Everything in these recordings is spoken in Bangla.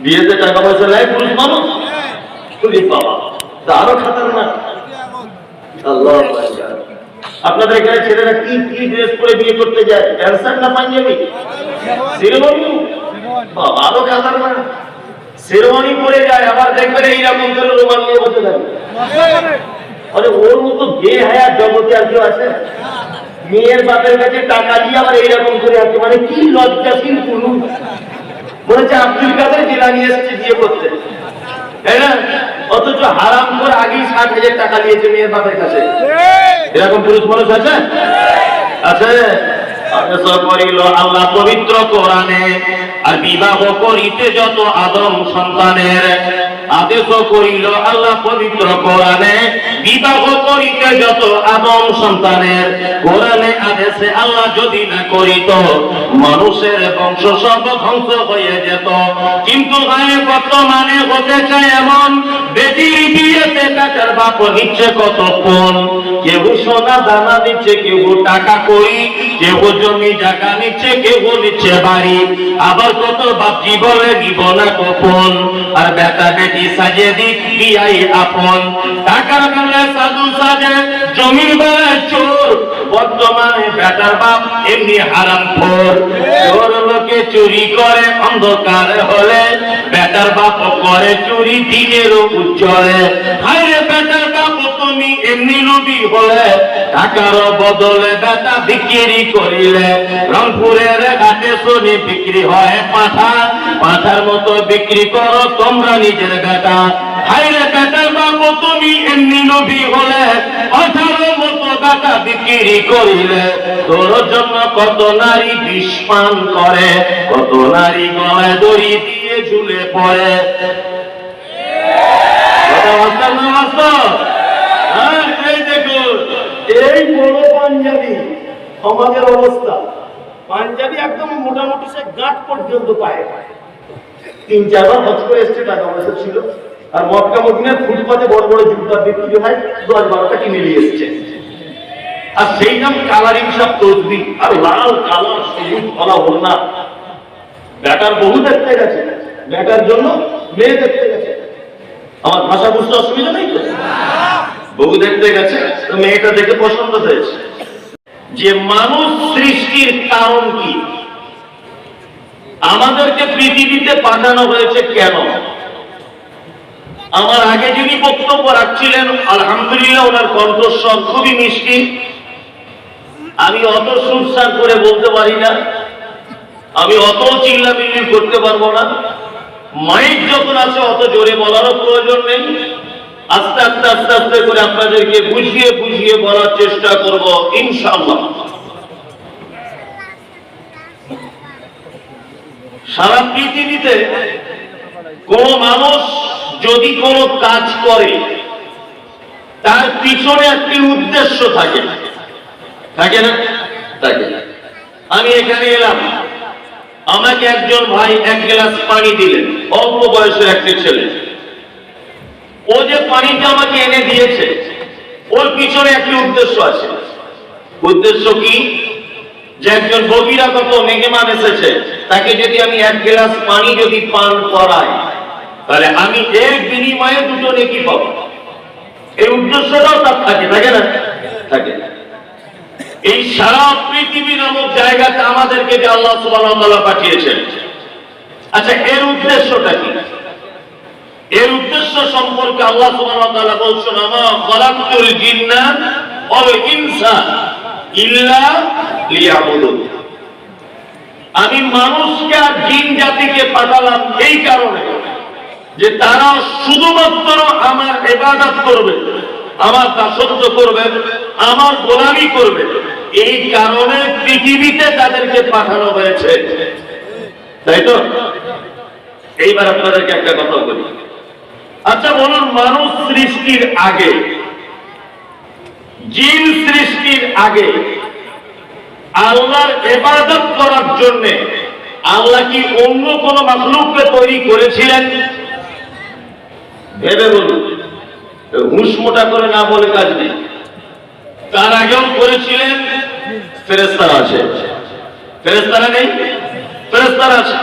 বিয়েতে টাকা পয়সা নেয় পুরুষ মানুষ, বাবা আরো খাতারনাক। আল্লাহ, আপনাদের এখানে ছেলেরা কি কি ড্রেস পরে বিয়ে করতে যায়? প্যান্ট না পাঞ্জাবি? শেরওয়ানি, আরো খাতারনাক। শেরওয়ানি পরে যায়, আবার দেখবেন এইরকম করে রুমাল নিয়ে বসে থাকে। আরে ওর মতো বেহায়া জগতে আর কেউ আছে? মেয়ের বাপের কাছে টাকা দিয়ে আবার এইরকম করে আছে, মানে কি লজ্জাশীল পুরুষ। মনে হচ্ছে আব্দুল কাদের জিলানী এসেছে বিয়ে করতে, তাই না? অথচ হারাম করে আগেই 60,000 টাকা নিয়েছে মেয়ের বাপের কাছে। এরকম পুরুষ মানুষ আছে? আছে। আদেশ করিল আল্লাহ পবিত্র কোরআনে, আর বিবাহ করিতে যত আদম সন্তানের। আদেশ করিল আল্লাহ পবিত্র কোরআনে, বিবাহ করিতে যত আদম সন্তানের। কোরআনে আদেশে আল্লাহ যদি না করিত, মানুষের বংশ সব ধ্বংস হয়ে যেত। কিন্তু বর্তমানে হতে চায় এমন, বেটির বিয়েতে বেটার বাপ নিচ্ছে কত পণ। কেউ সোনা দানা দিচ্ছে, কেউ টাকা করি, কেউ জমি জায়গা নিচ্ছে, কেউ নিচ্ছে বাড়ি। আবার কত বাপজি বলে নিব না গোপন, আর বেটা বেটি সাজিয়ে দিক বিয়াই আপন। টাকার বেলায় সাধু সাজে, জমির বেলায় চোর। বর্তমানে বেটার বাপ এমনি হারামখোর। চোর লোকে চুরি করে অন্ধকার হলে, বেটার বাপ করে চুরি দিনেরও উজ্জ্বলে। হায় বেটার বাপ তুমি এমনি লোভী হলে, টাকার বদলে বেটা বিক্রি করিলে। রংপুরের ঘাটে শুনি বিক্রি হয় পাঠা, পাঠার মতো বিক্রি করো তোমরা নিজের বেটা। হায় বেটার বাপ তুমি এমনি লোভী হলে, পাঠার মতো বেটা বিক্রি করিলে। তোর জন্য কত নারী বিষ পান করে, কত নারী গলায় দড়ি দিয়ে ঝুলে পড়ে। এই দেখুন, এই বড় পাঞ্জাবি সমাজের অবস্থা। পাঞ্জাবি একদম মোটামুটি সে গাঁট পর্যন্ত পায়। 3-4 বার হজ করে এসছে, টাকা পয়সা ছিল। আর মক্কা মদিনার ফুটপাতে বড় বড় জুতা বিক্রি হয়, 10-12টা কিনে নিয়ে এসছে। আর সেই নাম কালারিং সব তসবি, আর লাল কালার সবুজ কলা ওড়না। বেটার বহু দেখতে গেছে, বেটার জন্য মেয়ে দেখতে গেছে। আমার ভাষা বুঝতে অসুবিধা নেই তো? বহু দেখতে গেছে, তো মেয়েটা দেখে পছন্দ হয়েছে। যে মানুষ সৃষ্টির কারণ কি, আমাদেরকে পৃথিবীতে পাঠানো হয়েছে কেন? আমার আগে যিনি বক্তব্য রাখছিলেন, আলহামদুলিল্লাহ ওনার কণ্ঠস্বর খুবই মিষ্টি। আমি অত সুরসার করে বলতে পারি না, আমি অত চিল্লামিল্লি করতে পারবো না। মাইক যখন আছে অত জোরে বলারও প্রয়োজন নেই। আস্তে আস্তে আস্তে আস্তে করে আপনাদেরকে বুঝিয়ে বুঝিয়ে বলার চেষ্টা করব ইনশাআল্লাহ। সারা পৃথিবীতে কোন মানুষ যদি কোনো কাজ করে, তার পিছনে একটি উদ্দেশ্য থাকে, থাকে না? থাকে। আমি এখানে এলাম, আমাকে একজন ভাই 1 গ্লাস পানি দিলেন, অল্প বয়সের একটি ছেলে। ও যে পানিটা আমাকে এনে দিয়েছে, ওর পিছনে একটি উদ্দেশ্য আছে। উদ্দেশ্য কি? যে একজন বহিরাগত মেহমান এসেছে, তাকে যদি আমি 1 গ্লাস পানি যদি পান করাই, তাহলে আমি এর বিনিময়ে 2টো নেকি পাবো। এই উদ্দেশ্যটাও তার থাকে, থাকে না? থাকে। এই সারা পৃথিবী নামক জায়গাতে আমাদেরকে যে আল্লাহ সুবহানাহু ওয়া তাআলা পাঠিয়েছেন, আচ্ছা এর উদ্দেশ্যটা কি? এর উদ্দেশ্য সম্পর্কে আল্লাহ সুবহানাহু ওয়া তাআলা বলছেন, আমা খালাকতুল জিন্না ওয়াল ইনসা ইল্লা লিয়াবুদুন। আমি মানুষকে আর জিন জাতিকে পাঠালাম এই কারণে যে তারা শুধুমাত্র আমার ইবাদত করবে, আমার দাসত্ব করবে, আমার গোলামি করবে। এই কারণে পৃথিবীতে তাদেরকে পাঠানো হয়েছে, তাই তো? এইবার আপনাদেরকে একটা কথা বলি। আচ্ছা বলুন, মানুষ সৃষ্টির আগে, জিন সৃষ্টির আগে আল্লাহর ইবাদত করার জন্য আল্লাহ কি অন্য কোন মাখলুককে তৈরি করেছিলেন? ভেবে বলুন, হুঁশ মোটা করে না বলে কাজ নেই। তার আগেও করেছিলেন, ফেরেশতারা আছে। ফেরেশতারা নেই? ফেরেশতারা আছে।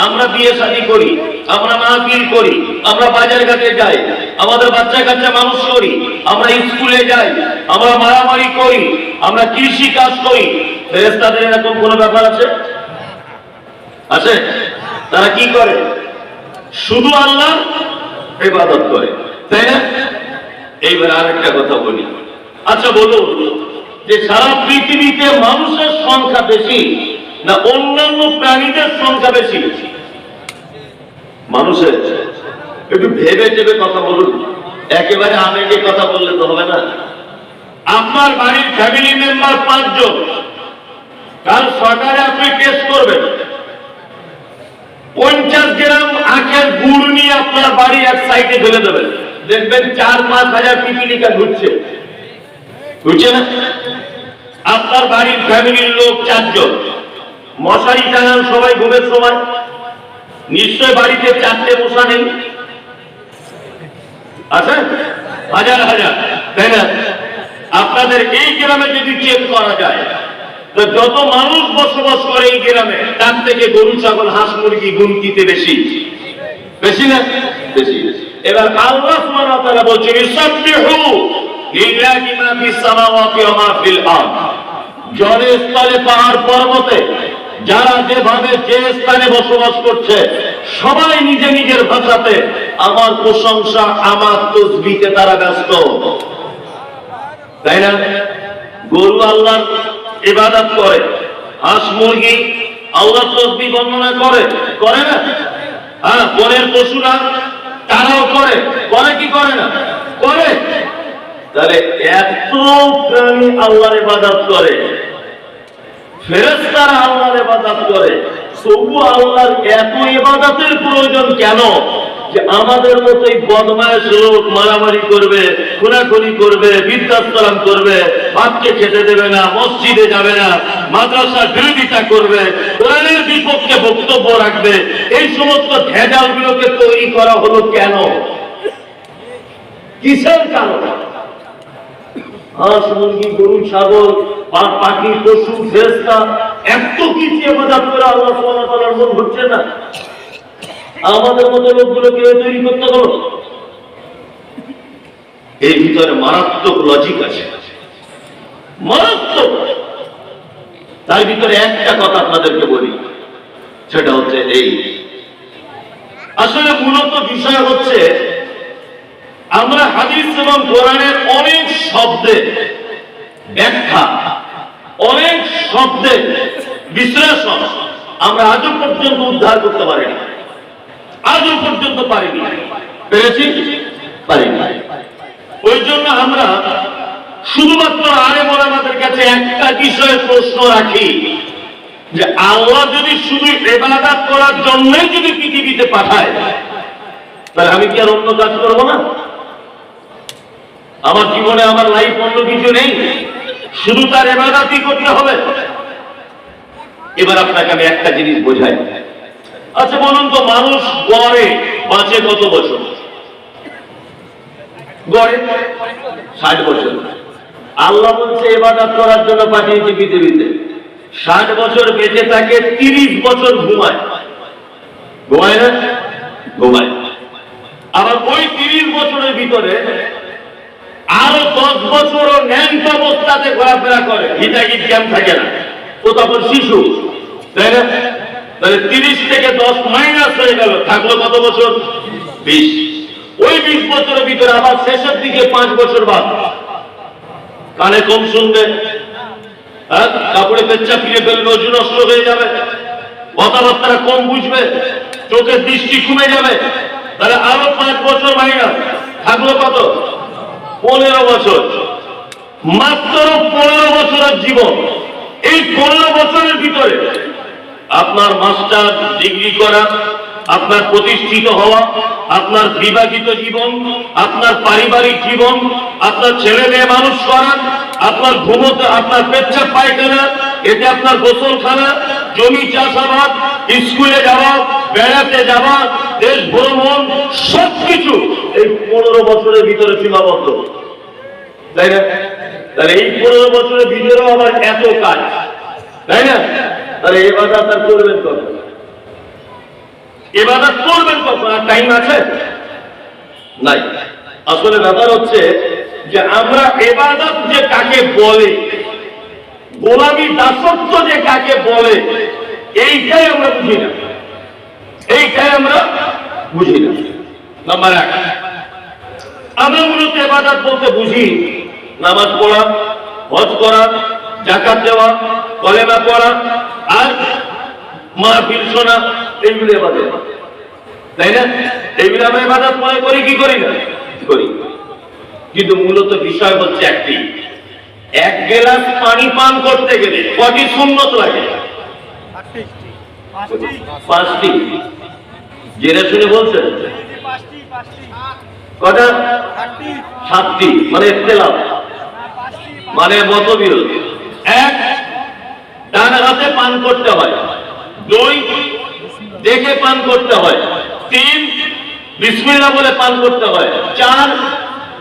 আমরা বিয়ে শাদী করি, আমরা মাহফিল করি, আমরা বাজার ঘাটে যাই, আমাদের বাচ্চা কাচ্চা মানুষ করি, আমরা স্কুলে যাই, আমরা মারামারি করি, আমরা কৃষি কাজ করি, ফেরেশতাদের এরকম কোনো ব্যাপার আছে? আছে? তারা কি করে? শুধু আল্লাহর ইবাদত করে, তাই না? এইবার আরেকটা কথা বলি। আচ্ছা বলুন, যে সারা পৃথিবীতে মানুষের সংখ্যা বেশি না অন্যান্য প্রাণীদের সংখ্যা বেশি? মানুষের। একটু ভেবে ভেবে কথা বলুন, একেবারে আবেগে কথা বললে তো হবে না। আপনার বাড়ির ফ্যামিলি মেম্বার 5 জন, কাল সকালে আপনি টেস্ট করবেন, 50 গ্রাম আখের গুড় নিয়ে আপনার বাড়ি এক সাইডে ফেলে দেবেন, দেখবেন 4-5 হাজার পিপিলিকা ঘুরছে, ঘুরছে না? আপনার বাড়ির ফ্যামিলির লোক 4 জন, মশারি টাঙান সবাই ঘুমের সময়, নিশ্চয় বাড়িতে 4টে মশা নেই? আছে? হাজার হাজার, তাই না? আপনাদের এই গ্রামে যদি চেক করা যায়, তো যত মানুষ বসবাস করে এই গ্রামে, তার থেকে গরু ছাগল হাঁস মুরগি গুনতিতে বেশি, বেশি না? বেশি। এবার আল্লাহ সুবহানাহু ওয়া তাআলা বলছেন, ইসাববিহু লিল্লাহি মা ফিস সামাওয়াতি ওয়া মা ফিল আরদ। জলে স্থলে পাহাড় পর্বতে যারা যেভাবে যে স্থানে বসবাস করছে, সবাই নিজে নিজের ভাষাতে আমার প্রশংসা, আমার তাসবিহে তারা ব্যস্ত, তাই না? গরু আল্লাহর ইবাদত করে, হাঁস মুরগি আল্লাহর তাসবিহ বর্ণনা করে, করে না? হ্যাঁ, বনের পশুরা তারাও করে, করে কি করে না? করে। তাহলে এত প্রাণী আল্লাহর ইবাদত করে, ফেরেশতারা আল্লাহর ইবাদত করে, তবু আল্লাহর এত ইবাদতের প্রয়োজন কেন যে আমাদের মতোই বদমাশ লোক মারামারি করবে, খুনাখুনি করবে, বৃদ্ধাশ্রম করবে, ভাতকে খেতে দেবে না, মসজিদে যাবে না, মাদ্রাসার বিরোধিতা করবে, কোরআনের বিপক্ষে বক্তব্য রাখবে, এই সমস্ত ভেজালগুলোকে তৈরি করা হলো কেন? কিসের কারণ? হাঁস মুরগি গরু ছাগল পাখি পশু ফেরেশতা এত কিছু ইবাদত করে আল্লাহ সুবহানাহু ওয়া তাআলার মন ভরছে না? আমাদের মতো লোকগুলোকে তৈরি করতে হলো। এর ভিতরে মারাত্মক লজিক আছে, মারাত্মক। তার ভিতরে একটা কথা আপনাদেরকে বলি, সেটা হচ্ছে এই, আসলে মূলত বিষয় হচ্ছে আমরা হাদিস এবং কোরআনের অনেক শব্দের ব্যাখ্যা, অনেক শব্দের বিশ্লেষণ আমরা আজও পর্যন্ত উদ্ধার করতে পারিনি, আজও পর্যন্ত পারিনি। পেরেছি? পারিনি। ওই জন্য আমরা শুধুমাত্র আলেম ওলামাদের কাছে একটা বিষয়ে প্রশ্ন রাখি, যে আল্লাহ যদি শুধু ইবাদত করার জন্যই যদি পৃথিবীতে পাঠায়, তাহলে আমি কি আর অন্য কাজ করবো না? আমার জীবনে আমার লাইফ অন্য কিছু নেই, শুধু তার ইবাদতই করতে হবে? এবার আপনাকে আমি একটা জিনিস বোঝাই। আচ্ছা বলুন তো, মানুষ গড়ে বাঁচে কত বছর? গড়ে 60 বছর। আল্লাহ বলছে ইবাদত করার জন্য পাঠিয়েছে পৃথিবীতে, 60 বছর বেঁচে থাকে, 30 বছর ঘুমায়, ঘুমায় না? ঘুমায়। আবার ওই 30 বছরের ভিতরে আরো 10 বছরও ন্যান্ত অবস্থাতে ঘোরাফেরা করে, হিতাহিত জ্ঞান থাকে না, তো তখন শিশু, তাই না? তাহলে 30 থেকে 10 মাইনাস হয়ে গেল, থাকলো কত বছর? 20। ওই 20 বছরের ভিতরে আবার শেষের দিকে 5 বছর বাদ, কানে কম শুনবে, কাপড়ে পেচ্ছা ফিরে ফেলবে, ওজন নষ্ট হয়ে যাবে, কথাবার্তা কম বুঝবে, চোখের দৃষ্টি কমে যাবে, তাহলে আরো 5 বছর মাইনাস, থাকলো কত? 15 বছর। মাত্র 15 বছরের জীবন। এই 15 বছরের ভিতরে আপনার মাস্টার ডিগ্রি করা, আপনার প্রতিষ্ঠিত হওয়া, আপনার বিবাহিত জীবন, আপনার পারিবারিক জীবন, আপনার ছেলে মেয়ে মানুষ করা, আপনার ঘুমোতে, আপনার পেচ্ছাপ পায়খানা, এতে আপনার গোসলখানা, জমি চাষাবাদ, স্কুলে যাওয়া, বেড়াতে যাওয়া, দেশ ভ্রমণ, সবকিছু এই 15 বছরের ভিতরে সীমাবদ্ধ, তাই না? তাহলে এই 15 বছরের ভিতরেও আবার এত কাজ, তাই না? তাহলে এই কথা তার করবেন কত? ইবাদত করবেন কখন? আর টাইম আছে? নাই। আসলে ব্যাপার হচ্ছে যে আমরা ইবাদত যে কাকে বলে, গোলামি দাসত্ব যে কাকে বলে, এইটাই আমরা বুঝি না। এইটাই আমরা বুঝি না। নাম্বার 1, আমরা মূলত ইবাদত বলতে বুঝি নামাজ পড়া, হজ করা, যাকাত দেওয়া, কলেমা পড়া আর মাহফিল শোনা, এইগুলো ইবাদত, তাই না? এইগুলো আমরা ইবাদত মনে করি কি করি না? করি। কিন্তু মূলত বিষয় হচ্ছে একটি, এক গ্লাস পানি পান করতে গেলে কটি সুন্নত লাগে? 5টি। জেনে শুনে বলছেন? কটা? 7টি। মানে ইখতিলাফ, মানে মতবিরোধ। 1, ডান হাতে পান করতে হয়। 2, দেখে পান করতে হয়। 3, বিসমিল্লাহ বলে পান করতে হয়। 4,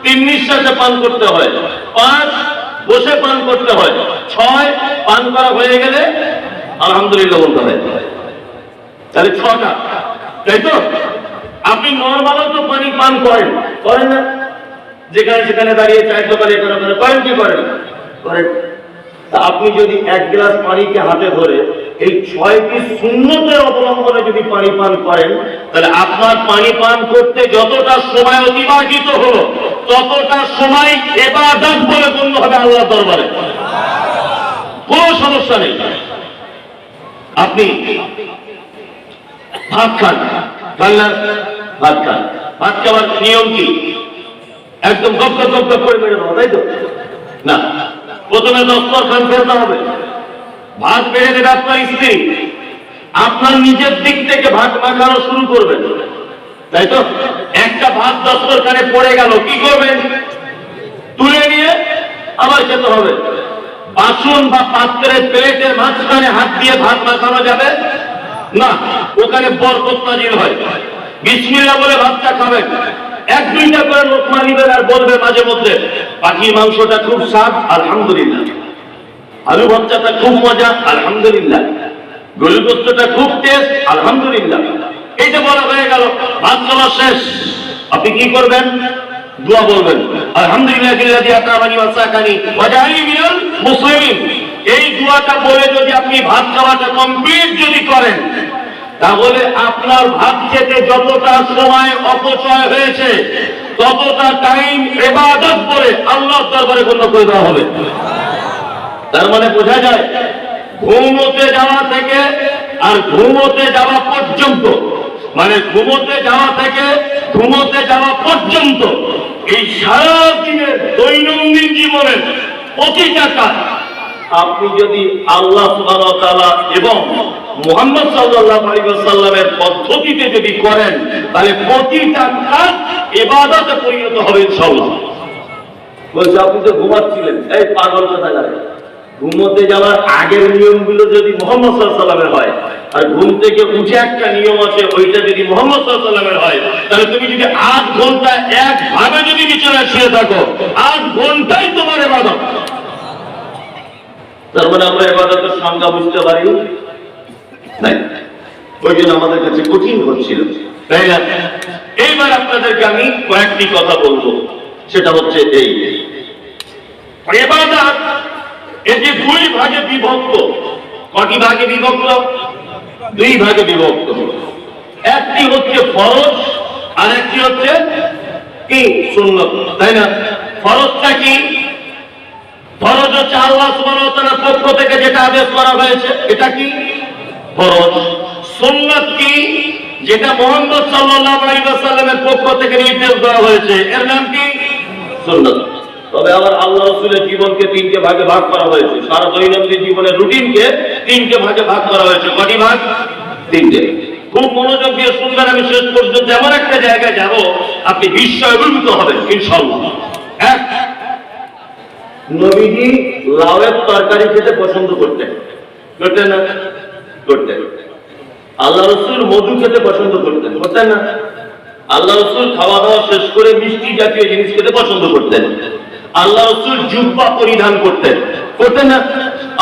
3 নিঃশ্বাসে পান করতে হয়। 5, বসে পান করতে হয়। 6, পান করা হয়ে গেলে আলহামদুলিল্লাহ বলতে হয়। তাহলে 6টা, তাই তো? আপনি নরমালও তো পানি পান করেন, করেন না? যেখানে সেখানে দাঁড়িয়ে চায়ের দোকানে এখানে করেন কি করেন? করেন। তা আপনি যদি 1 গ্লাস পানিকে হাতে ধরে এই 6টি সুন্নতের অবলম্বনে যদি পানি পান করেন, তাহলে আপনার পানি পান করতে যতটা সময় অতিবাহিত হলো ততটা সময় ইবাদত বলে গণ্য হবে আল্লাহর দরবারে। কোনো সমস্যা নেই। আপনি ভাত খান, ভাত খান, ভাত খাওয়ার নিয়ম কি? একদম গপ গপ গপ গপ করে মেরে দেওয়া, তাই তো? না, প্রথমে দস্তরখান ফেলতে হবে। ভাত বেড়ে দেবে আপনার স্ত্রী, আপনার নিজের দিক থেকে ভাত মাখানো শুরু করবেন, তাই তো? একটা ভাত দস্তরখানে পড়ে গেল, কি করবেন? তুলে নিয়ে আবার খেতে হবে। বাসন বা পাত্রের প্লেটের মাঝখানে হাত দিয়ে ভাত মাখানো যাবে না, ওখানে বরকত নাজিল হয়। বিসমিল্লাহ বলে ভাতটা খাবেন। 1-2টা করে লোকমা নিবেন আর বলবে মাঝে মধ্যে, পাখির মাংসটা খুব স্বাদ, আলহামদুলিল্লাহ। আলু ভর্তাটা খুব মজা, আলহামদুলিল্লাহ। গরুর গোশতটা খুব টেস্ট, আলহামদুলিল্লাহ। এই যে বলা হয়ে গেল, ভাত খাওয়া শেষ, আপনি কি করবেন? দোয়া বলবেন, আলহামদুলিল্লাহিল্লাযী আত'আমানি ওয়া সাকানি ওয়া জাআলানি মিনাল মুসলিমিন। এই দোয়াটা বলে যদি আপনি ভাত খাওয়াটা কমপ্লিট যদি করেন, তাহলে আপনার ভাত খেতে যতটা সময় অপচয় হয়েছে ততটা টাইম ইবাদত করে আল্লাহর দরবারে গণ্য করে দেওয়া হবে। তার মানে বোঝা যায়, ঘুমোতে যাওয়া থেকে আর ঘুমোতে যাওয়া পর্যন্ত, মানে ঘুমোতে যাওয়া থেকে ঘুমোতে যাওয়া পর্যন্ত, এই সারাদিনের দৈনন্দিন জীবনের প্রতিটা কাজ আপনি যদি আল্লাহ সুবহানাহু ওয়া তাআলা এবং মুহাম্মদ সাল্লাল্লাহু আলাইহি ওয়াসাল্লামের পদ্ধতিতে যদি করেন, তাহলে প্রতিটা কাজ ইবাদতে পরিণত হবে ইনশাআল্লাহ। বলছে আপনি তো ঘুমাচ্ছিলেন, এই পাগল কথা জানেন, ঘুমোতে যাওয়ার আগের নিয়মগুলো যদি মুহাম্মদ সাল্লাল্লাহু আলাইহি ওয়াসাল্লামের হয়, আর ঘুম থেকে উঠে একটা নিয়ম আছে ওইটা যদি মুহাম্মদ সাল্লাল্লাহু আলাইহি ওয়াসাল্লামের হয়, তাহলে তুমি যদি 8 ঘন্টা একভাবে যদি বিছানায় শুয়ে থাকো, 8 ঘন্টাই তোমার ইবাদত। তার মানে আমরা ইবাদতের সংজ্ঞা বুঝতে পারি নাই, ওই জন্য আমাদের কাছে কঠিন হচ্ছিল, তাই না? এইবার আপনাদেরকে আমি কয়েকটি কথা বলবো, সেটা হচ্ছে এই ইবাদত এই যে 2 ভাগে বিভক্ত। কটি ভাগে বিভক্ত? 2 ভাগে বিভক্ত। একটি হচ্ছে ফরজ আর একটি হচ্ছে কি? সুন্নত, তাই না? ফরজটা কি? ফরজ হচ্ছে আল্লাহ সুবহানাহু ওয়া তাআলার পক্ষ থেকে যেটা আদেশ করা হয়েছে, এটা কি? ফরজ। সুন্নাত কি? যেটা মুহাম্মদ সাল্লাল্লাহু আলাইহি ওয়াসাল্লামের পক্ষ থেকে নির্দেশ দেওয়া হয়েছে, এর নাম কি? সুন্নাত। তবে আবার আল্লাহ রাসূলের জীবনকে 3টে ভাগে ভাগ করা হয়েছে, সারা দৈনন্দিন জীবনের রুটিনকে 3টে ভাগে ভাগ করা হয়েছে। কটি ভাগ? 3টে। খুব মনোযোগ দিয়ে শুনবেন, আমি শেষ পর্যন্ত এমন একটা জায়গায় যাব আপনি বিস্ময়ভূত হবেন ইনশাআল্লাহ। 1, নবীজি লাউয়ের তরকারি খেতে পছন্দ করতেন, করতেন না? করতেন। আল্লাহ রাসূল মধু খেতে পছন্দ করতেন, করতেন না? আল্লাহ রাসূল খাওয়া দাওয়া শেষ করে মিষ্টি জাতীয় জিনিস খেতে পছন্দ করতেন। আল্লাহ রাসূল জুব্বা পরিধান করতেন, করতেন না?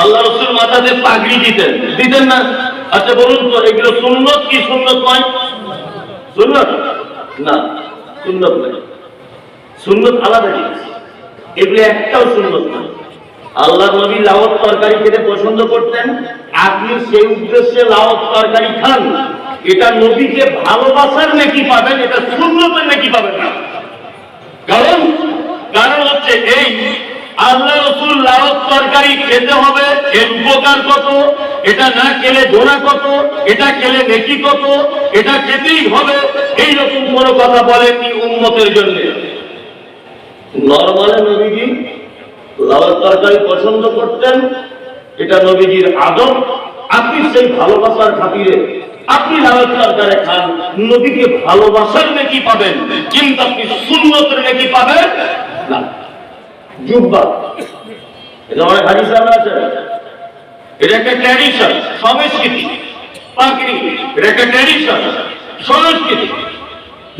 আল্লাহ রাসূল মাথাতে পাগড়ি দিতেন, দিতেন না? আচ্ছা বলুন তো, এগুলো সুন্নত কি সুন্নত নয়? সুন্নত না, সুন্নত নাই। সুন্নত আলাদা জিনিস, এগুলো একটাও সুন্নত না। আল্লাহ নবী লাউত তরকারি খেতে পছন্দ করতেন, আপনি সেই উদ্দেশ্যে লাউত তরকারি খান, এটা নবীকে ভালোবাসার নেকি পাবেন, এটা সুন্নতের নেকি পাবেন না। কারণ কারণ হচ্ছে এই, আল্লাহ রাসূল লাউত তরকারি খেতে হবে, এর উপকার কত, এটা না খেলে গোনা কত, এটা খেলে নেকি কত, এটা খেতেই হবে, এইরকম কোনো কথা বলেননি উম্মতের জন্য। নরমালে নবীজি লাউত তরকারি পছন্দ করতেন, এটা নবীজির আদব। আপনি সেই ভালোবাসার খাতিরে আপনি লাউত তরকারি খান, নবীকে ভালোবাসার নেকি পাবেন, কিন্তু আপনি সুন্নতের নেকি পাবেন না। জুব্বা, এটা অনেক হাদিস আছে, এটা একটা ট্র্যাডিশন, সংস্কৃতি। পাগড়ি, এটা একটা ট্র্যাডিশন, সংস্কৃতি।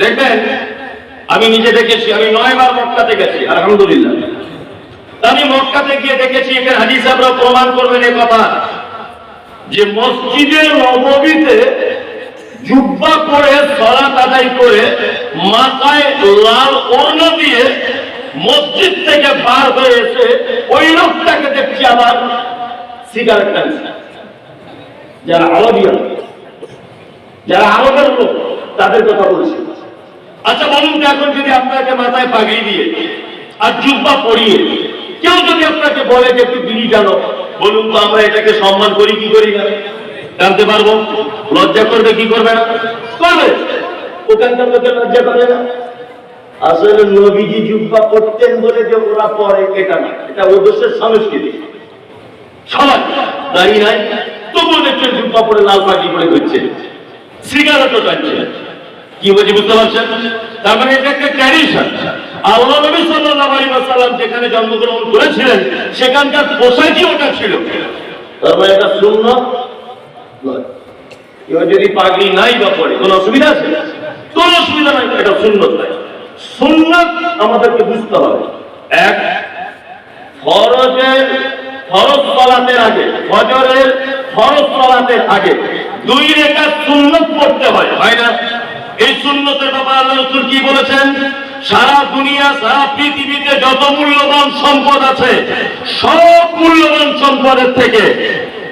দেখবেন, আমি নিজে দেখেছি, আমি 9 বার মক্কাতে গেছি, আলহামদুলিল্লাহ। আমি মক্কাতে গিয়ে দেখেছি, এখানে হাদিস আমরা প্রমাণ করবেন এই কথা, যে মসজিদে নববীতে জুব্বা পরে সালাত আদায় করে মাথায় লাল ওড়না দিয়ে মসজিদ থেকে বার হয়ে এসে ওই লোকটাকে দেখছি আবার সিগারেট টানছে। যারা আরবিয়ান, যারা আরবের লোক, তাদের কথা বলছি। আচ্ছা বলুন তো, এখন যদি আপনাকে মাথায় পাগড়ি দিয়ে আর জুব্বা পরিয়ে কেউ যদি আপনাকে বলে যে একটু বিড়ি টানো, বলুন তো আমরা এটাকে সম্মান করি কি করি না? জানতে পারবো? লজ্জা করবে কি করবে না? করবে। ওখানকার লোকে লজ্জা করে না। আসলে নবীজি জুব্বা পড়তেন বলে যে ওরা পরে, এটা না, এটা ওদের সংস্কৃতি। সবাই দাঁড়িয়ে নাই, তবুও দেখছেন জুব্বা পরে লাল পাগড়ি পরে ঘুরছে, সিগারেটও টানছে। কি বলছি বুঝতে পারছেন? তার মানে এটা একটা ট্র্যাডিশন। আল্লাহ নবী সাল্লাল্লাহু আলাইহি ওয়াসাল্লাম যেখানে জন্মগ্রহণ করেছিলেন, সেখানকার পোশাকই ওটা ছিল। তার মানে এটা সুন্নাত নয়। কেউ যদি পাগড়ি নাই বা পড়ে, কোনো অসুবিধা আছে? কোনো অসুবিধা নাই, এটা সুন্নাত নয়। সুন্নাত আমাদেরকে বুঝতে হবে। এক, ফরজ সালাতের আগে, ফজরের ফরজ সালাতের আগে 2 রাকাত সুন্নাত পড়তে হয়, হয় না? এই সুন্নতের ব্যাপারে আল্লাহ রাসূল কি বলেছেন? সারা দুনিয়া, সারা পৃথিবীতে যত মূল্যবান সম্পদ আছে, সব মূল্যবান সম্পদের থেকে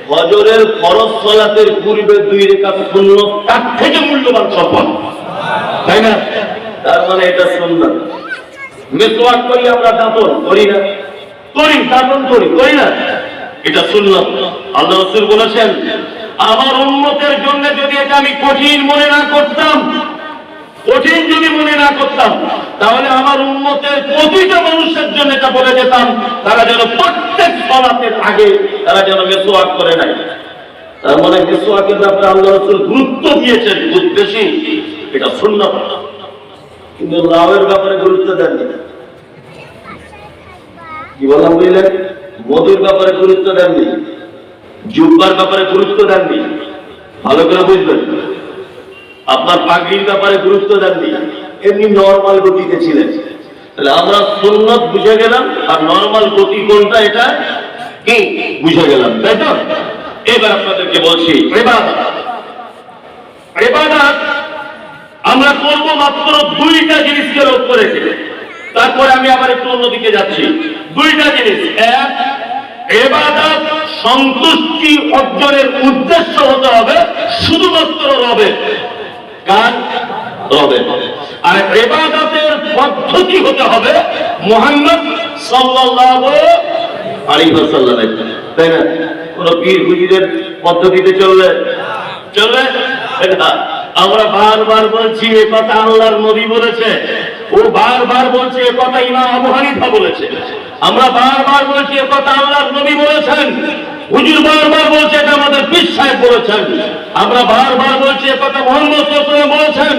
ফজরের ফরজ সালাতের পূর্বে 2 রাকাত সুন্নাত তার থেকে মূল্যবান সম্পদ, তাই না? তার মানে এটা সুন্নাত। মিসওয়াক করি আমরা, দাঁতন করি না? করি, দাঁতন করি, করি না? এটা সুন্নাত। আল্লাহ রাসূল বলেছেন, আমার উম্মতের জন্য যদি এটা আমি কঠিন মনে না করতাম, কঠিন যদি মনে না করতাম, তাহলে আমার উম্মতের প্রতিটা মানুষের জন্য এটা বলে যেতাম, তারা যেন প্রত্যেক সালাতের আগে তারা যেন মিসওয়াক করে নেয়। তার মানে মিসওয়াকের ব্যাপারে আল্লাহ রাসূল গুরুত্ব দিয়েছেন, খুব বেশি। এটা সুন্নাত। কিন্তু লাউয়ের ব্যাপারে গুরুত্ব দেননি। কি বললাম বুঝলেন? মধুর ব্যাপারে গুরুত্ব দেননি, জুব্বার ব্যাপারে গুরুত্ব দেননি। ভালো করে বুঝবেন। আপনার পাগড়ির ব্যাপারে গুরুত্ব দেননি, এমনি নরমাল গতিতে ছিলেন। তাহলে আমরা সুন্নাত বুঝে গেলাম, আর নরমাল গতি কোনটা এটা কি বুঝে গেলাম, তাই তো? এবার আপনাদেরকে বলছি, ইবাদত। ইবাদত আমরা করব মাত্র 2টা জিনিসকে লক্ষ্য রেখে। তারপরে আমি আবার একটু অন্যদিকে যাচ্ছি। 2টা জিনিস। এক, ইবাদত সন্তুষ্টি অর্জনের উদ্দেশ্য হতে হবে শুধুমাত্র রবের। কার? রবের। আর ইবাদতের পদ্ধতি হতে হবে মুহাম্মদ সাল্লাল্লাহু আলাইহি ওয়াসাল্লামের, তাই না? কোন পীর হুজুরের পদ্ধতিতে চলবে? আমরা বারবার বলছি এ কথা আল্লাহর নবী বলেছে, ও বারবার বলছে এ কথা ইমাম আবু হানিফা বলেছে, আমরা বারবার বলছি এ কথা আল্লাহর নবী বলেছেন, হুজুর বারবার বলছে এটা আমাদের পীর সাহেব বলেছেন, আমরা বারবার বলছি এ কথা মুহাম্মদ সাল্লাল্লাহু আলাইহি ওয়াসাল্লাম বলেছেন,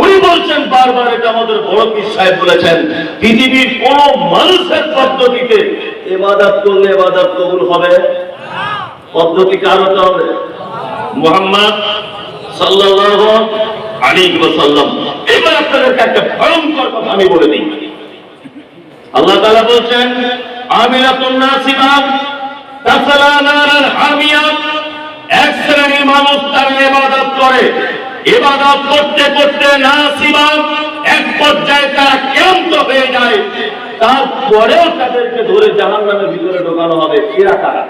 উনি বলছেন বারবার এটা আমাদের বড় পীর সাহেব বলেছেন। পৃথিবীর কোন মানুষের পদ্ধতিতে ইবাদত করলে ইবাদত কবুল হবে? পদ্ধতি কার হতে হবে? মুহাম্মদ সাল্লাল্লাহু আলাইহি ওয়াসাল্লাম। এবার আপনাদেরকে একটা ভয়ঙ্কর কথা আমি বলে দিই। আল্লাহ তাআলা বলছেন, আমিলাতুন নাসিবা তাসলা নারান হামিয়া। এক শ্রেণীর মানুষ তারা ইবাদত করে, ইবাদত করতে করতে নাসিবা এক পর্যায়ে তারা ক্লান্ত হয়ে যায়, তারপরেও তাদেরকে ধরে জাহান্নামের ভিতরে ঢোকানো হবে। এরা কারা?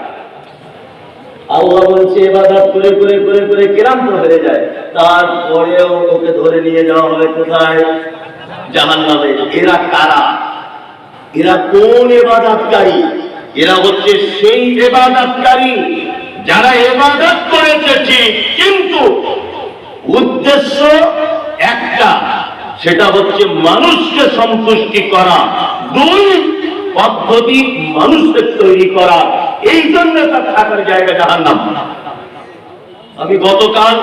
আল্লাহ বলছে ইবাদত করে করে করে করে ক্লান্ত হয়ে যায়, তারপরেও ওকে ধরে নিয়ে যাওয়া হবে কোথায়? জাহান্নামে। এরা কারা? এরা কোন ইবাদতকারী? এরা হচ্ছে সেই ইবাদতকারী যারা ইবাদত করেছে ঠিক, কিন্তু উদ্দেশ্য একটা, সেটা হচ্ছে মানুষকে সন্তুষ্টি করা, দুই পদ্ধতি মানুষের তৈরি করা। এই জন্য তার থাকার জায়গা জাহান্নাম। আমি গতকাল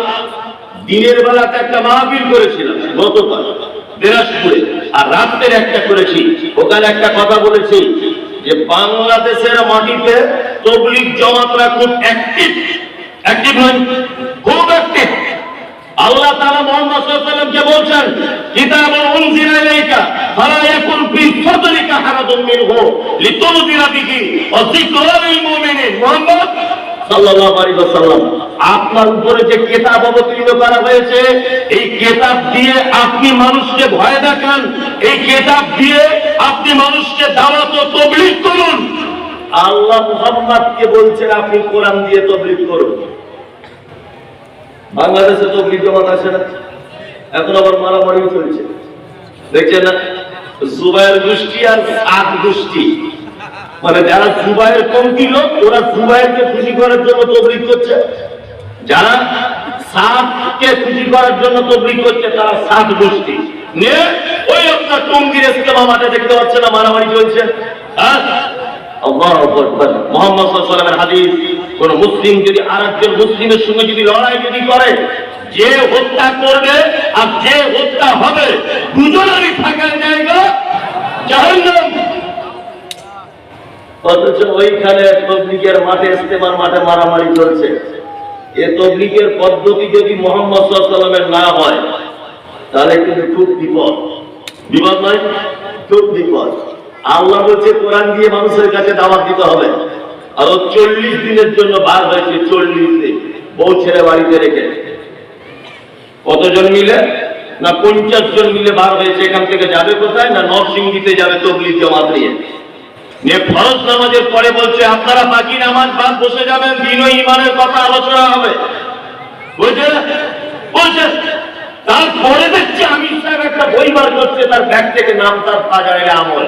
দিনের বেলাতে একটা মাহফিল করেছিলাম, গতকাল দিনাজপুরে, আর রাত্রের একটা করেছি। ওখানে একটা কথা বলেছি যে বাংলাদেশের মাটিতে তাবলীগ জামাতরা খুব অ্যাক্টিভ নয়, খুব অ্যাক্টিভ। আল্লাহ তাআলা মুহাম্মদ সাল্লাল্লাহু আলাইহি ওয়াসাল্লামকে বলছেন, কিতাবুন উনজিলা ইলাইকা ফালা ইয়াকুন ফি সাদরিকা হারাজুন মিনহু লিতুনজিরা বিহি ওয়া যিকরা লিল মুমিনিন। মুহাম্মদ সাল্লাল্লাহু আলাইহি ওয়াসাল্লাম, আপনার উপরে যে কিতাব অবতীর্ণ করা হয়েছে, এই কিতাব দিয়ে আপনি মানুষকে ভয় দেখান, এই কিতাব দিয়ে আপনি মানুষকে দাওয়াত ও তাবলীগ করুন। আল্লাহ মুহাম্মদকে বলছেন আপনি কোরআন দিয়ে তাবলীগ করুন। বাংলাদেশে তাবলীগ জামাত আছে না, এখন আবার মারামারি চলছে, দেখছেন না? জুবায়ের গোষ্ঠী আর সাদ গোষ্ঠী, মানে যারা জুবায়ের পন্থী লোক, ওরা জুবায়েরকে খুশি করার জন্য তাবলীগ করছে, যারা সাদকে খুশি করার জন্য তাবলীগ করছে তারা সাদ গোষ্ঠী নিয়ে ওই আপনার টঙ্গীর ইস্তেমা মাঠে দেখতে পাচ্ছে না মারামারি চলছে। আল্লাহু আকবার। মুহাম্মদ সাল্লাল্লাহু আলাইহি ওয়াসাল্লামের হাদিস, কোন মুসলিম যদি আরেকজন মুসলিমের সঙ্গে যদি লড়াই যদি করে, যে হত্যা করবে আর যে হত্যা হবে দুজনেরই থাকার জায়গা জাহান্নাম। অথচ ওইখানে তাবলীগের মাঠে, ইস্তেমার মাঠে মারামারি চলছে। এ তাবলীগের পদ্ধতি যদি মুহাম্মদ সাল্লাল্লাহু আলাইহি ওয়াসাল্লামের না হয়, তাহলে কিন্তু খুব বিপদ। বিপদ নয়, খুব বিপদ। আল্লাহ বলছে কোরআন দিয়ে মানুষের কাছে দাওয়াত দিতে হবে। আর 40 দিনের জন্য বার হয়েছে, 40 দিন বউ ছেড়ে বাড়িতে রেখে। কতজন মিলে? না 50 জন মিলে বার হয়েছে। এখান থেকে যাবে কোথায়? না নরসিংদীতে যাবে তাবলীগ জামাত নিয়ে। ফরজ নামাজের পরে বলছে আপনারা বাকি নামাজ বাদ বসে যাবেন, দিন ও ঈমানের কথা আলোচনা হবে। বলছে তারপরে দেখছি আমির সাহেব একটা বই বার করছে, তার ব্যাগ থেকে নাম তার ফাজাইলে আমল।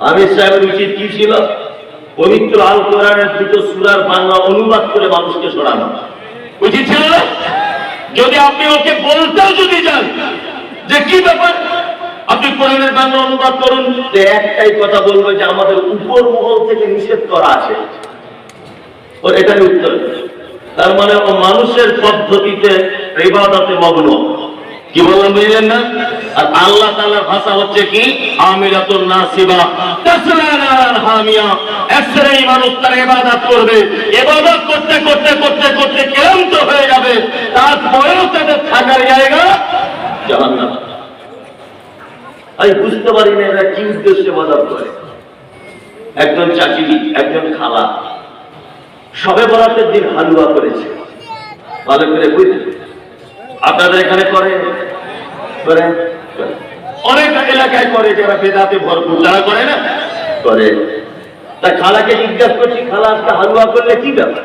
আমির সাহেবের উচিত কি ছিল? পবিত্র আল কোরআনের 2 সূরার বাংলা অনুবাদ করে মানুষকে শোনানো উচিত ছিল না? যদি আপনি ওকে বলতেও যদি যান যে কি ব্যাপার, আপনি কোরআনের বাংলা অনুবাদ করুন, যে একটাই কথা বলবো যে আমাদের উপর মহল থেকে নিষেধ করা আছে, ওর এটাই উত্তর। তার মানে ও মানুষের পদ্ধতিতে ইবাদতে মগ্ন। কি বললাম বুঝলেন না? আর আল্লাহ তাআলার ভাষা হচ্ছে কি? আমিরাতুন নাসিবা তাসলা নারান হামিয়া। একসাথেই মানুষ তার ইবাদত করবে, ইবাদত করতে করতে করতে করতে ক্লান্ত হয়ে যাবে, তারপরেও তাদের থাকার জায়গা জাহান্নাম। আমি বুঝতে পারি না এরা কি উদ্দেশ্যে ইবাদত করে। একজন চাচি, একজন খালা শবে বরাতের দিন হালুয়া করেছে, ভালো করে বুঝলেন? আপনাদের এখানে করে? অনেক এলাকায় করে, যারা বেদাতে ভরপুর তারা করে না, করে। তা খালাকে জিজ্ঞাসা করছি, খালা আজকে হালুয়া করলে কি ব্যাপার?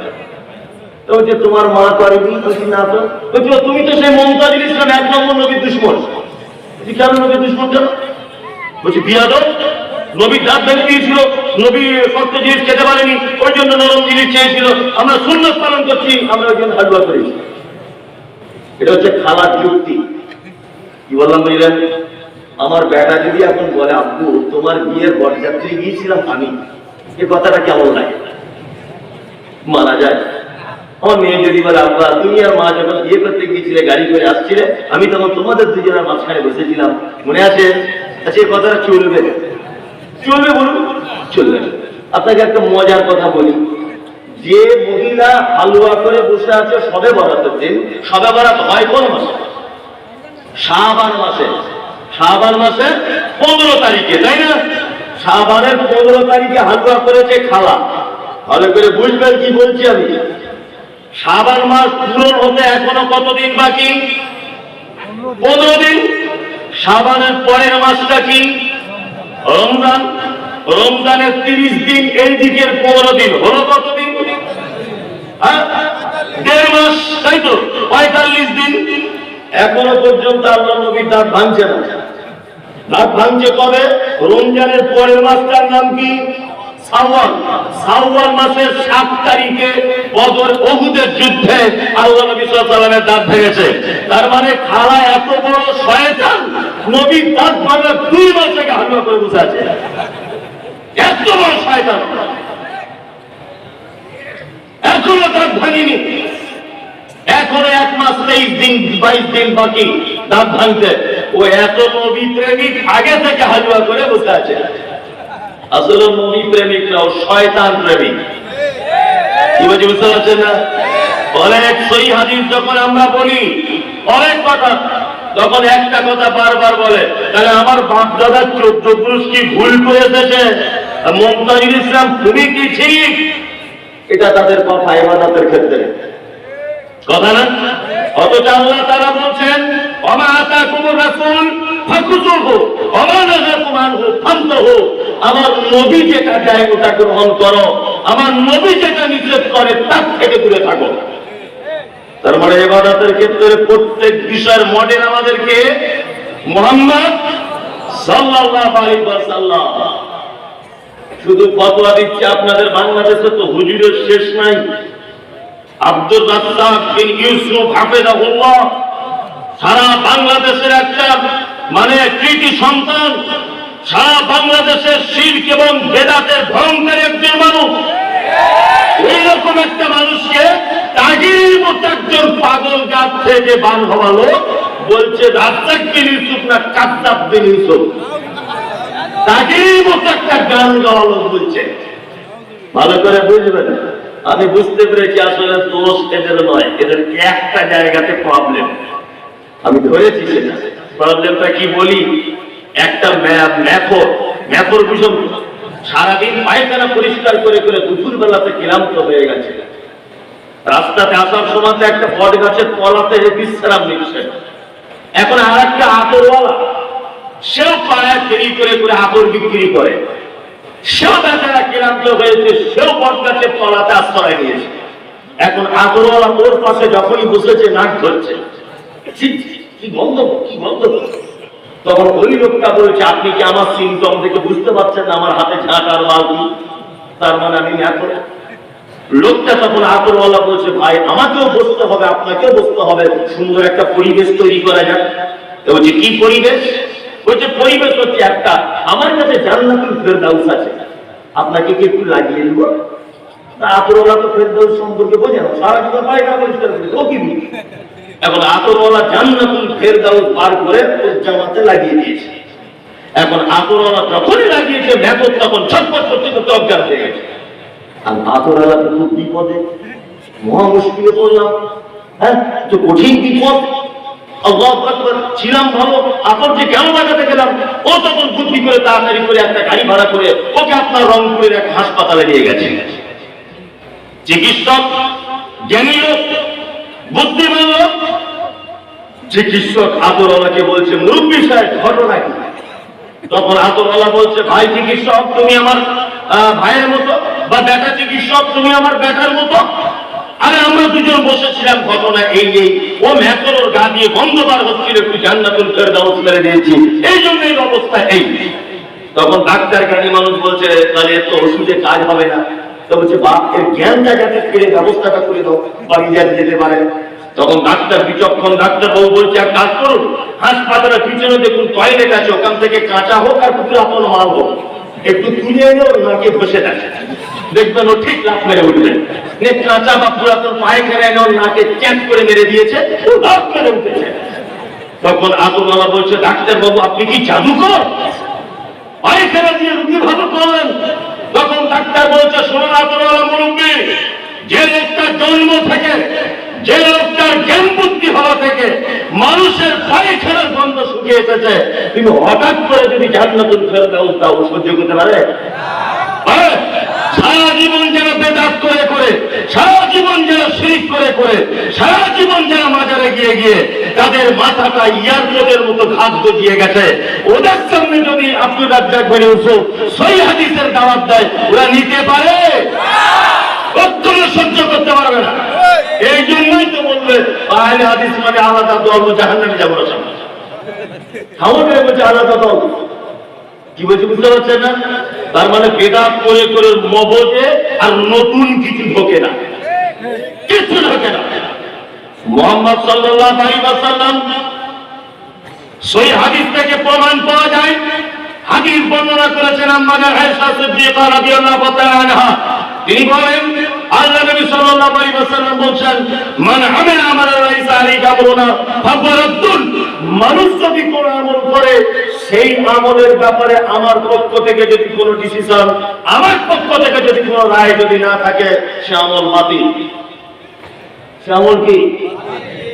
তো বলছে তোমার মা করেনি। বলছি না তো। বলছি তুমি তো সেই মুমতাজুল ইসলাম 1 নম্বর নবীর দুশমন। বলছি কেন নবীর দুশমন কেন? বলছি বিয়াদব, নবী দাঁত ভেঙে দিয়েছিল, নবী শক্ত জিনিস খেতে পারেনি, ওই জন্য নরম জিনিস চেয়েছিল, আমরা সুন্নাত পালন করছি, আমরা ওই জন্য হালুয়া করেছি। এটা হচ্ছে খালার যুক্তি। কি বললাম বুঝলেন? আমার বেটা যদি এখন বলে আব্বু তোমার বিয়ের বরযাত্রী গিয়েছিলাম আমি, এই কথাটা কেমন লাগে? মানা যায়? আমার মেয়ে যদি বলে আব্বা তুমি আর মা যখন বিয়ে করতে গিয়েছিলে গাড়ি করে আসছিলে, আমি তখন তোমাদের দুজনের মাঝখানে বসেছিলাম, মনে আছে? আচ্ছা এই কথাটা চলবে? চলবে বলুন? চলবে। আপনাকে একটা মজার কথা বলি, যে মহিলা হালুয়া করে বসে আছে শবে বরাতের দিন, শবে বরাত হয় কোন মাসে? শাবান মাসে। শাবান মাসে 15 তারিখে, তাই না? শাবানের 15 তারিখে হালুয়া করেছে খালা। ভালো করে বুঝবেন কি বলছি আমি। শাবান মাস পূরণ হতে এখনো কতদিন বাকি? 15 দিন। শাবানের পরের মাসটা কি? রমজান। রমজানের 30 দিন, এই দিকের 15 দিন, হলো কতদিন? 1.5 মাস, তাই তো? 45 দিন। এখনো পর্যন্ত আল্লাহ নবী দাঁত ভাঙছে না। দাঁত ভাঙছে কবে? রমজানের পরের মাসটার নাম কি? শাওয়াল। শাওয়াল মাসের 7 তারিখে বদর উহুদের যুদ্ধে আল্লাহ নবী সাল্লাল্লাহু আলাইহি ওয়াসাল্লামের দাঁত ভেঙেছে। তার মানে খালা এত বড় শয়তান, নবীর দাঁত ভাঙা 2 মাস থেকে হালুয়া করে বসে আছে। এত বড় শয়তান, এখনো দাঁত ভাঙেনি। এখনো 1 মাস 23 দিন 22 দিন বাকি দাঁত ভাঙতে। ও এত নবী প্রেমিক আগে থেকে হালুয়া করে বসে আছে। আসলে নবী প্রেমিক না, ও শয়তান প্রেমিক। কি বলছি, বুঝতে পারছেন না? অনেক সহি হাদিস যখন আমরা বলি, অনেক কথা, তখন একটা কথা বারবার বলে, তাহলে আমার বাপ দাদার 14 পুরুষ কি ভুল করে এসেছে? মুমতাজুল ইসলাম তুমি কি ঠিক? এটা তাদের কথা ইবাদতের ক্ষেত্রে, কথা না? অথচ আল্লাহ তাআলা বলছেন, ওমা আতাকুমুর রাসূল ফাকুযুহু ওমা নাহাকুম আনহু ফানতাহু। আমার নবী যেটা দেয় ওটা গ্রহণ করো, আমার নবী যেটা নিষেধ করে তার থেকে দূরে থাকো। তার মানে ইবাদতের ক্ষেত্রে প্রত্যেক বিষয়ের মডেল আমাদেরকে মুহাম্মদ সাল্লাল্লাহু আলাইহি ওয়াসাল্লাম। শুধু ফতোয়া দিচ্ছে আপনাদের বাংলাদেশে তো হুজুরের শেষ নাই। আব্দুর রাজ্জাক বিন ইউসুফ হাফেজাহুল্লাহ সারা বাংলাদেশের একটা মানে কৃতি সন্তান, সারা বাংলাদেশের শিরক এবং বেদাতের ভয়ঙ্কর একজন মানুষ। এইরকম একটা মানুষকে তাগির মতো একজন পাগল গাছ থেকে বান হওয়ালো, বলছে রাজ্জাক বিন ইউসুফ না কাযযাব বিন ইউসুফ। তাগির মতো একটা গান গাওয়ালো বলছে। ভালো করে বুঝবেন, আমি বুঝতে পেরেছি আসলে দোষ এদের নয়, এদের একটা জায়গাতে প্রবলেম। আমি ধরেছি সেটা। প্রবলেমটা কি বলি? একটা ম্যাথর ভীষণ সারাদিন পায়খানা পরিষ্কার করে করে দুপুর বেলাতে ক্লান্ত হয়ে গেছে। রাস্তাতে আসার সময় একটা বট গাছের তলাতে বিশ্রাম নিচ্ছে। এখন আর একটা আতরওয়ালা, সেও পাড়ায় ফেরি করে করে আতর বিক্রি করে, সেও বেচারা ক্লান্ত হয়েছে, সেও বট গাছের তলাতে আশ্রয় নিয়েছে। এখন আতরওয়ালা ওর পাশে যখনই বসেছে নাক ধরছে, কি গন্ধ, কি গন্ধ। তখন ওই লোকটা বলছে, আপনি কি আমার সিমটম থেকে বুঝতে পারছেন আমার হাতে ঝাঁট আর বালতি? তার মানে আমি এখন। লোকটা তখন আতরওয়ালা বলছে, ভাই আমাকেও বসতে হবে, আপনাকেও বসতে হবে, সুন্দর একটা পরিবেশ তৈরি করা যাক। বলছে কি পরিবেশ? বলছে পরিবেশ হচ্ছে একটা, আমার কাছে জান্নাতুল ফেরদাউস আছে, আপনাকে কি একটু লাগিয়ে দিব? আতরওয়ালা তো ফেরদাউস সম্পর্কে বোঝে না, সারা জীবন পায়খানা পরিষ্কার করে, ও কি? এখন আতরওয়ালা জান্নাতুল ফেরদাউস বার করে ওর জামাতে লাগিয়ে দিয়েছে। এখন আতরওয়ালা যখনই লাগিয়েছে, মেথর তখন ছটফট করতে করতে অজ্ঞান হয়ে গেছে। আর আতরওয়ালা তো খুব বিপদে, মহা মুশকিলে পড়লাম। হ্যাঁ, তো কঠিন বিপদ। আল্লাহু আকবার, ছিলাম ভালো, আতর যে কেন লাগাতে গেলাম? ও তখন বুদ্ধি করে তাড়াতাড়ি করে একটা গাড়ি ভাড়া করে ওকে আপনার রংপুরের এক হাসপাতালে নিয়ে গেছে। চিকিৎসক জ্ঞানী লোক, বুদ্ধিমান লোক। চিকিৎসক আতরওয়ালাকে বলছে, মুরব্বী সাহেব ঘটনা কি? তখন আতরওয়ালা বলছে, ভাই চিকিৎসক তুমি আমার ভাইয়ের মতো, বা বেটা চিকিৎসক তুমি আমার বেটার মতো। আরে আমরা দুজন বসেছিলাম, ঘটনা এই এই, ও মেথর ওর গা দিয়ে গন্ধ বার হচ্ছিল, একটু জান্নাতুল ফেরদাউস মেরে দিয়েছি, এই জন্য এই অবস্থা এই। তখন ডাক্তার জ্ঞানী মানুষ বলছে, তাহলে এর তো ওষুধে কাজ হবে না। তো বলছে, বাপ এর জ্ঞানটা যাতে ফিরে ব্যবস্থাটা করে দাও, বাড়ি যেতে পারে। তখন ডাক্তার বিচক্ষণ ডাক্তার বাবু বলছে, এক কাজ করুন, হাসপাতালের পিছনে দেখুন টয়লেট আছে, ওখান থেকে কাঁচা হোক আর পুরাতন মাল হোক, একটু তুলে এনে ওর নাকে ঘষে দেখে, দেখবেন ও ঠিক লাফ মেরে উঠবে। কাঁচা বা পুরাতন পায়খানা এনে ওর নাকে চ্যাপ করে মেরে দিয়েছে, ও লাফ মেরে উঠেছে। তখন আতরওয়ালা বলছে, ডাক্তার বাবু আপনি কি জাদুকর? পায়খানা দিয়ে রুগী ভালো করলেন। তখন ডাক্তার বলছে, শোনো আতরওয়ালা মুরব্বী, যে লোকটা জন্ম থেকে, যে লোকটার জ্ঞান বুদ্ধি হওয়া থেকে মানুষের পায়খানার গন্ধ শুকিয়ে এসেছে, তুমি হঠাৎ করে যদি জান্নাতুল ফেরদাউস দাও, সহ্য করতে পারে? সারা জীবন যারা বেদাত করে করে করে, সারা জীবন যারা শিরক করে সারা জীবন যারা মাজারে গিয়ে তাদের মাথাটা এয়ারপোর্টের মতো ঘাত গজিয়ে গেছে, ওদের সামনে যদি আব্দুর রাজ্জাক বলে ইউসুফ সহিহ হাদিসের দাওয়াত দেয়, ওরা নিতে পারে? কখনো সহ্য করতে পারবে না। এই জন্যই তো বলবে আহলে হাদিস মানে আলাদা দল, জাহান্নামে যাবো না। খাওয়াটাই বলছে আলাদা দল। কি বলছে বুঝতে পারছেন না? তার মানে বেদাত করে মগজে আর নতুন কিছু ঢোকে না, কিছু ঢোকে না। মুহাম্মদ সাল্লাল্লাহু আলাইহি ওয়াসাল্লাম সহিহ হাদিস থেকে প্রমাণ পাওয়া যায়। হাদিস বর্ণনা করেছেন আম্মা আয়েশা সিদ্দিকা রাদিয়াল্লাহু তাআলা আনহা। তিনি বলেন আল্লাহ নবী সাল্লাল্লাহু আলাইহি ওয়াসাল্লাম বলেন, মান আমিলা আমালা লাইসা আলাইহি আমরুনা ফাহুয়া রাদ্দুন। মানুষ যদি কোন আমল করে, সেই আমলের ব্যাপারে আমার পক্ষ থেকে যদি কোনো ডিসিশন, আমার পক্ষ থেকে যদি কোনো রায় যদি না থাকে, সে আমল বাতিল। সে আমল কি?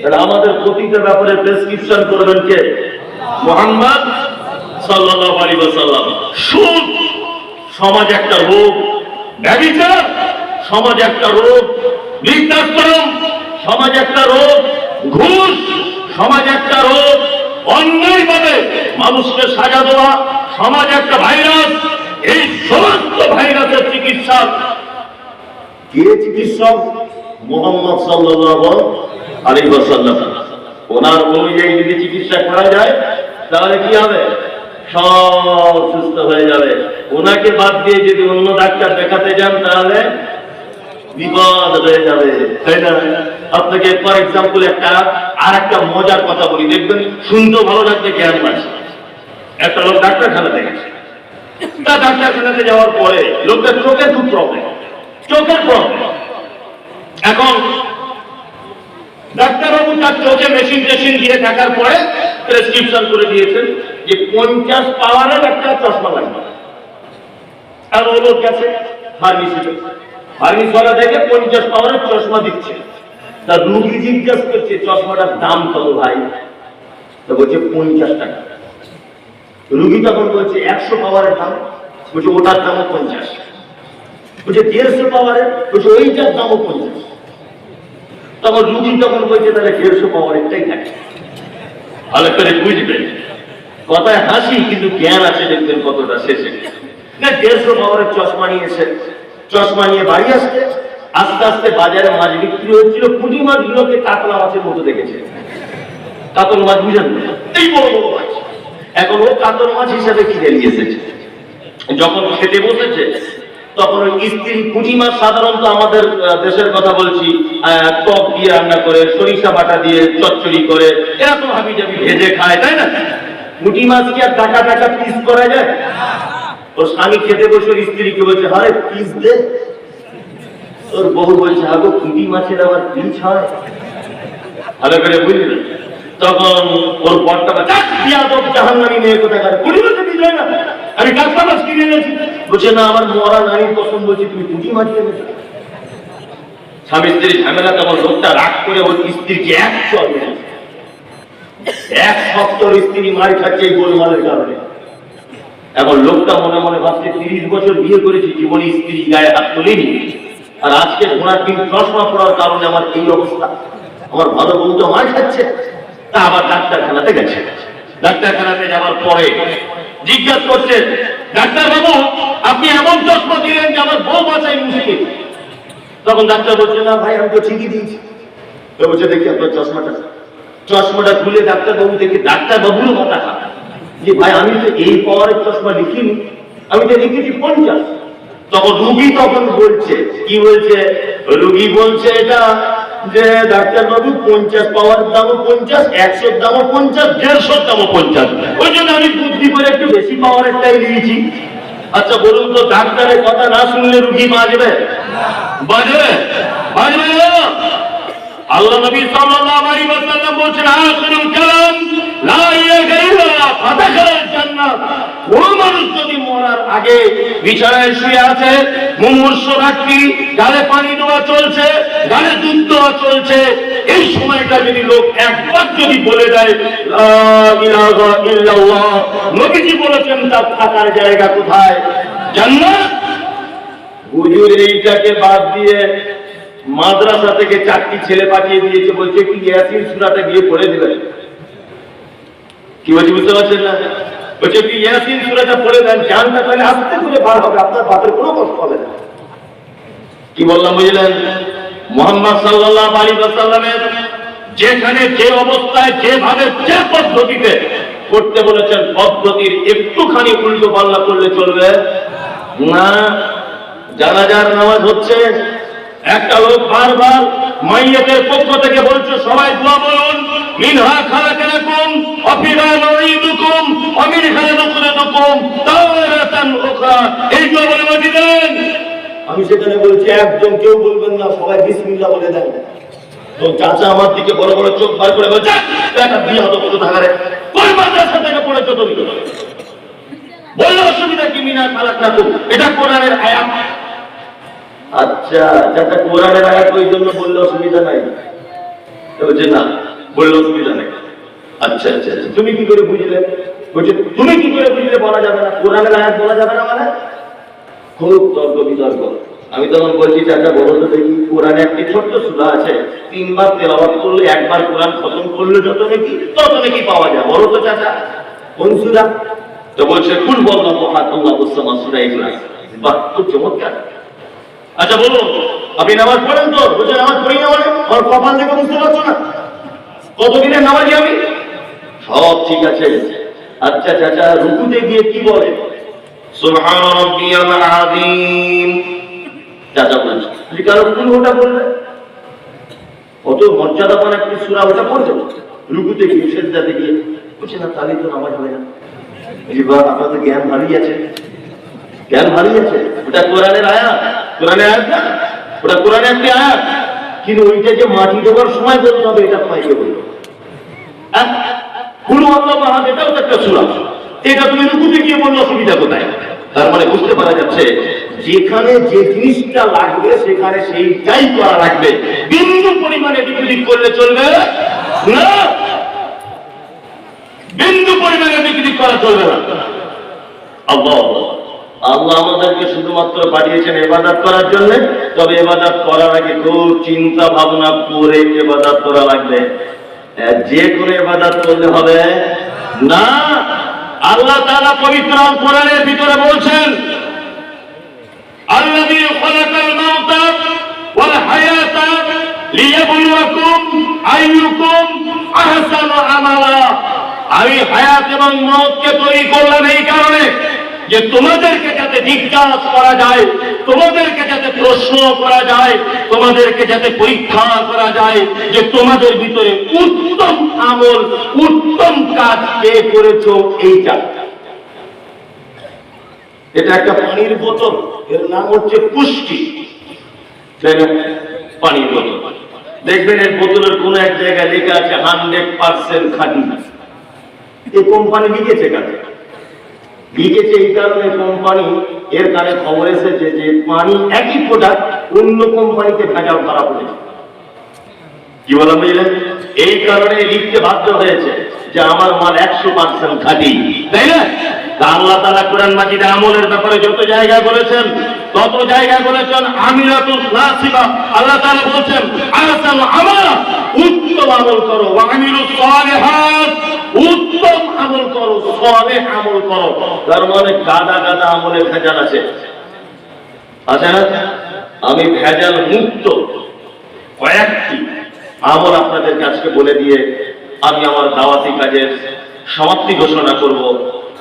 তাহলে আমাদের প্রতিটা ব্যাপারে প্রেসক্রিপশন করবেন কে? মুহাম্মদ সাল্লাল্লাহু আলাইহি ওয়াসাল্লাম। সুদ সমাজ একটা রোগ, ব্যভিচার সমাজ একটা রোগ, বৃদ্ধাশ্রম সমাজ একটা রোগ, ঘুষ সমাজ একটা রোগ, অন্যায়ভাবে মানুষকে সাজা দেওয়া সমাজ একটা ভাইরাস। এই সমস্ত ভাইরাসের চিকিৎসা কে চিকিৎসক? মুহাম্মদ সাল্লাল্লাহু আলাইহি ওয়াসাল্লাম। ওনার অনুযায়ী যদি চিকিৎসা করা যায়, তাহলে কি হবে? সব সুস্থ হয়ে যাবে। ওনাকে বাদ দিয়ে যদি অন্য ডাক্তার দেখাতে যান, তাহলে বিপদ হয়ে যাবে, তাই না? আপনাকে ফর এক্সাম্পল আর একটা মজার কথা বলি, দেখবেন শুনতেও ভালো লাগবে, জ্ঞান বাড়ছে। একটা লোক ডাক্তারখানাতে গেছে। তা ডাক্তারখানাতে যাওয়ার পরে লোকটার চোখের খুব প্রবলেম, চোখের প্রবলেম। এখন ডাক্তারবাবু তার চোখে মেশিন দিয়ে থাকার পরে প্রেসক্রিপশন করে দিয়েছেন যে 50 পাওয়ারের একটা চশমা লাগবে। আর ও লোক গেছে ফার্মেসিতে, ফার্মেসিওয়ালা দেখে 50 পাওয়ারের চশমা দিচ্ছে। তা রুগী জিজ্ঞাসা করছে চশমাটার দাম কত ভাই? তো বলছে 50 টাকা। রুগী তখন বলছে 100 পাওয়ারের দাম, বলছে ওটার দামও 50। বলছে 150 পাওয়ারের, বলছে ওইটার দামও 50। তখন রুগী তখন বলছে তাহলে 150 পাওয়ারেরটাই থাকে। ভালো করে বুঝবেন, কথায় হাসি কিন্তু জ্ঞান আছে, দেখবেন কতটা শেষে। না 150 পাওয়ারের চশমা নিয়েছে, চশমা নিয়ে বাড়ি আসতে আস্তে আস্তে বাজারে মাছ বিক্রি হচ্ছিল। পুঁটি মাছগুলোকে কাতলা মাছের মতো দেখেছে। কাতল মাছ বুঝেন, এই বড় বড় মাছ। এখন ও কাতল মাছ হিসাবে কিনে নিয়ে এসেছে। যখন খেতে বসেছে, তখন ওই স্ত্রী পুঁটি মাছ সাধারণত আমাদের দেশের কথা বলছি, টক দিয়ে রান্না করে, সরিষা বাটা দিয়ে চচ্চড়ি করে, এরকম হাবি জাবি ভেজে খায়, তাই না? পুঁটি মাছ কি আর টাকা পিস করা যায়? ওর স্বামী খেতে বসে স্ত্রীকে বলছে, আরে পিস দে। ওর বউ বলছে, আগো পুঁটি মাছের আবার পিস হয়? ভালো করে বুঝলেন? তখন ওর বরটা জাহান্নামী মেয়ে কোথায় গেছে, পুঁটি মাছের পিস হয় না, আমি কাঁচা মাছ কিনে এনেছি। বলছে না, আমার মরা নারীর পছন্দ, বলছি তুমি পুঁটি মাছ এনেছো। স্বামী স্ত্রীর ঝামেলা। তখন লোকটা রাগ করে ওর স্ত্রীকে 1 চড় মেরেছে। 1 সপ্তাহ স্ত্রী মার খাচ্ছে এই গোলমালের কারণে। এখন লোকটা মনে মনে ভাবছে 30 বছর বিয়ে করেছি, জীবনে স্ত্রী গায়ে হাত তোলেনি, আর আজকে ঘোড়ার দিন চশমা পড়ার কারণে আমার এই অবস্থা। আমার ভালো বন্ধু মার খাচ্ছে। তা আবার ডাক্তারখানাতে গেছে। ডাক্তারখানাতে যাওয়ার পরে জিজ্ঞাসা করছে, ডাক্তার বাবু আপনি এমন চশমা দিলেন যে আমার বউ বাঁচাই মুশকিল। তখন ডাক্তার বলছে, না ভাই আমি তো ঠিকই দিয়েছি। তো বলছে, দেখি আপনার চশমাটা খুলে ডাক্তার বাবু দেখি, ডাক্তার বাবুরও মাথা খারাপ যে ভাই আমি তো এই পাওয়ারের চশমা লিখিনি, আমি তো লিখেছি 50। তখন রুগী তখন বলছে, কি বলছে? রুগী বলছে এটা যে ডাক্তার বাবু 50 পাওয়ার দামও 50, 100 দামও 50, 150 দামও 50। ওই জন্য আমি বুদ্ধি করে একটু বেশি পাওয়ারেরটাই নিয়েছি। আচ্ছা বলুন তো, ডাক্তারের কথা না শুনলে রুগী বাঁচবে? বাঁচবে? বাঁচবে না। আল্লাহ নবী সাল্লাল্লাহু আলাইহি ওয়াসাল্লাম বলেছেন, আখিরুল কালাম লা ইলাহা ইল্লাল্লাহ ফাদাখালাল জান্নাহ। কোন মানুষ যদি মরার আগে বিছানায় শুয়ে আছে, মুমূর্ষ ব্যক্তি, গালে পানি দেওয়া চলছে, গালে দুধ দেওয়া চলছে, এই সময়টা যদি লোক একবার যদি বলে দেয় লা ইলাহা ইল্লাল্লাহ, নবীজি বলেছেন তার থাকার জায়গা কোথায়? জান্নাত। হুজুর এইটাকে বাদ দিয়ে মাদ্রাসা থেকে 4টি ছেলে পাঠিয়ে দিয়েছে, বলছে কি ইয়াসিন সূরাটা গিয়ে পড়ে দিবেন। কি বলছি বুঝতে পারছেন না? বলছে কি ইয়াসিন সূরাটা পড়ে দেন, জানটা তাহলে আস্তে করে বার হবে, আপনার বাপের কোনো কষ্ট হবে না। কি বললাম বুঝলেন? মুহাম্মদ সাল্লাল্লাহু আলাইহি ওয়াসাল্লামের যেখানে যে অবস্থায় যেভাবে যে পদ্ধতিতে করতে বলেছেন, পদ্ধতির একটুখানি উল্টো পাল্লা করলে চলবে না। জানাজার নামাজ হচ্ছে, একটা লোক বারবার মাইয়াতের পক্ষ থেকে বলছে সবাই দোয়া বলুন, মিনহা খালাকাকুম ওয়া ফিহা নুঈদুকুম ওয়া মিনহা নুখরিজুকুম তাওরাতান উখরা। এই দোয়া বলে দিলেন। আমি সেখানে বলছি একজন কেউ বলবেন না, সবাই বিসমিল্লাহ বলে দেন। তো চাচা আমার দিকে বড় বড় চোখ বার করে বলছে, এটা বিয়ে হতো কত টাকা রে, কোন মাদ্রাসা থেকে পড়েছো তুমি? বললো অসুবিধা কি, মিনা খালাকাকুম, এটা কোরআনের আয়াত। আচ্ছা চাচা, কোরআনের আয়াত ওই জন্য বললে অসুবিধা নাই? বলছে না, বললে অসুবিধা নেই। আচ্ছা আচ্ছা, তুমি কি করে বুঝলে? বলছে তুমি কি করে বুঝলে বলা যাবে না, কোরআনের আয়াত বলা যাবে না মানে? খুব তর্ক বিতর্ক। আমি তখন বলছি চাচা বলো তো দেখি, কোরআনে একটি ছোট্ট সূরা আছে, 3 বার তেলাওয়াত করলে, একবার কোরআন খতম করলে যত নাকি পাওয়া যায়, বলো তো চাচা কোন সূরা? তো বলছে কুল ওয়াল্লাহু আহাদ আল্লাহুস সামাদ, সূরা ইখলাস। বাহ, খুব চমৎকার। আচ্ছা বলুন, আপনি নামাজ পড়েন তো? বলছে নামাজ পড়ি না মানে? আর কপাল দেখে বুঝতে পারছো না কতদিনের নামাজি আমি? সব ঠিক আছে। আচ্ছা চাচা, রুকুতে গিয়ে কি বলে? সুবহান রাব্বিয়াল আযীম। চাচা বলছে তুমি কারো ওটা বলবে? কত মর্যাদাবান একটি সূরা, ওটা পড়বে রুকুতে গিয়ে, সিজদাতে গিয়ে। বলছে না, তাহলে তো নামাজ হয় না। এবার আপনাদের জ্ঞান হারিয়েছে, জ্ঞান হারিয়েছে। ওটা কোরআনের আয়াত, কোরআনের আয়াত না, ওটা কোরআনের একটি আয়াত, কিন্তু ওইটা যে মাটি দেওয়ার সময় বলতে হবে, এটা তোমাকে বলবো। কুল ওয়াল্লাহু আহাদ, এটাও তো একটা সূরা, এটা তুমি রুকুতে গিয়ে বললে অসুবিধা কোথায়? তার মানে বুঝতে পারা যাচ্ছে, যেখানে যে জিনিসটা লাগবে সেখানে সেইটাই করা লাগবে, বিন্দু পরিমাণে বিকৃতি করলে চলবে না, বিন্দু পরিমাণে বিকৃতি করা চলবে না। আল্লাহ আল্লাহ আমাদেরকে শুধুমাত্র পাঠিয়েছেন ইবাদত করার জন্য, তবে ইবাদত করার আগে খুব চিন্তা ভাবনা করে ইবাদত করা লাগবে। যে কোনো ইবাদত করলে হবে না। আল্লাহ তাআলা পবিত্র কোরআনের ভিতরে বলছেন, আল্লাযী খালাকাল মাউতা ওয়াল হায়াতা লিয়াবলুয়াকুম আইয়ুকুম আহসানু আমালা। আমি হায়াত এবং মওতকে তৈরি করলাম এই কারণে যে তোমাদেরকে যাতে জিজ্ঞাসা করা যায়, তোমাদেরকে যাতে প্রশ্ন করা যায়, তোমাদেরকে যাতে পরীক্ষা করা যায় যে তোমাদের ভিতরে উত্তম আমল, উত্তম কাজ কে করেছো। এইটা, এটা একটা পানির বোতল, এর নাম হচ্ছে পুষ্টি। পানির বোতল দেখবেন এর বোতলের কোন এক জায়গায় লেখা আছে 100% খাঁটি। এই কোম্পানি লিখেছে কেন? লিখেছে এই কারণে, কোম্পানি এর কানে খবর এসেছে যে পানি একই প্রোডাক্ট অন্য কোম্পানিতে ভেজাল করা হয়েছে। কি বলা বুঝলেন? এই কারণে লিখতে বাধ্য হয়েছে যে আমার মাল 100% খাঁটি, তাই না? আল্লাহ তাআলা কোরআন মাজিদে আমলের ব্যাপারে যত জায়গায় বলেছেন, তত জায়গায় বলেছেন আমিলাতুন নাসিবা। আল্লাহ তাআলা বলেছেন আহসানু আমালা, উত্তম আমল করো, ওয়া আমিলুস সালিহাত, উত্তম আমল করো, সালেহ আমল করো। তার মানে গাদা গাদা আমলে ভেজাল আছে, আছে না? আমি ভেজাল মুক্ত কয়েকটি আমল আপনাদেরকে আজকে বলে দিয়ে আমি আমার দাওয়াতি কাজের সমাপ্তি ঘোষণা করব।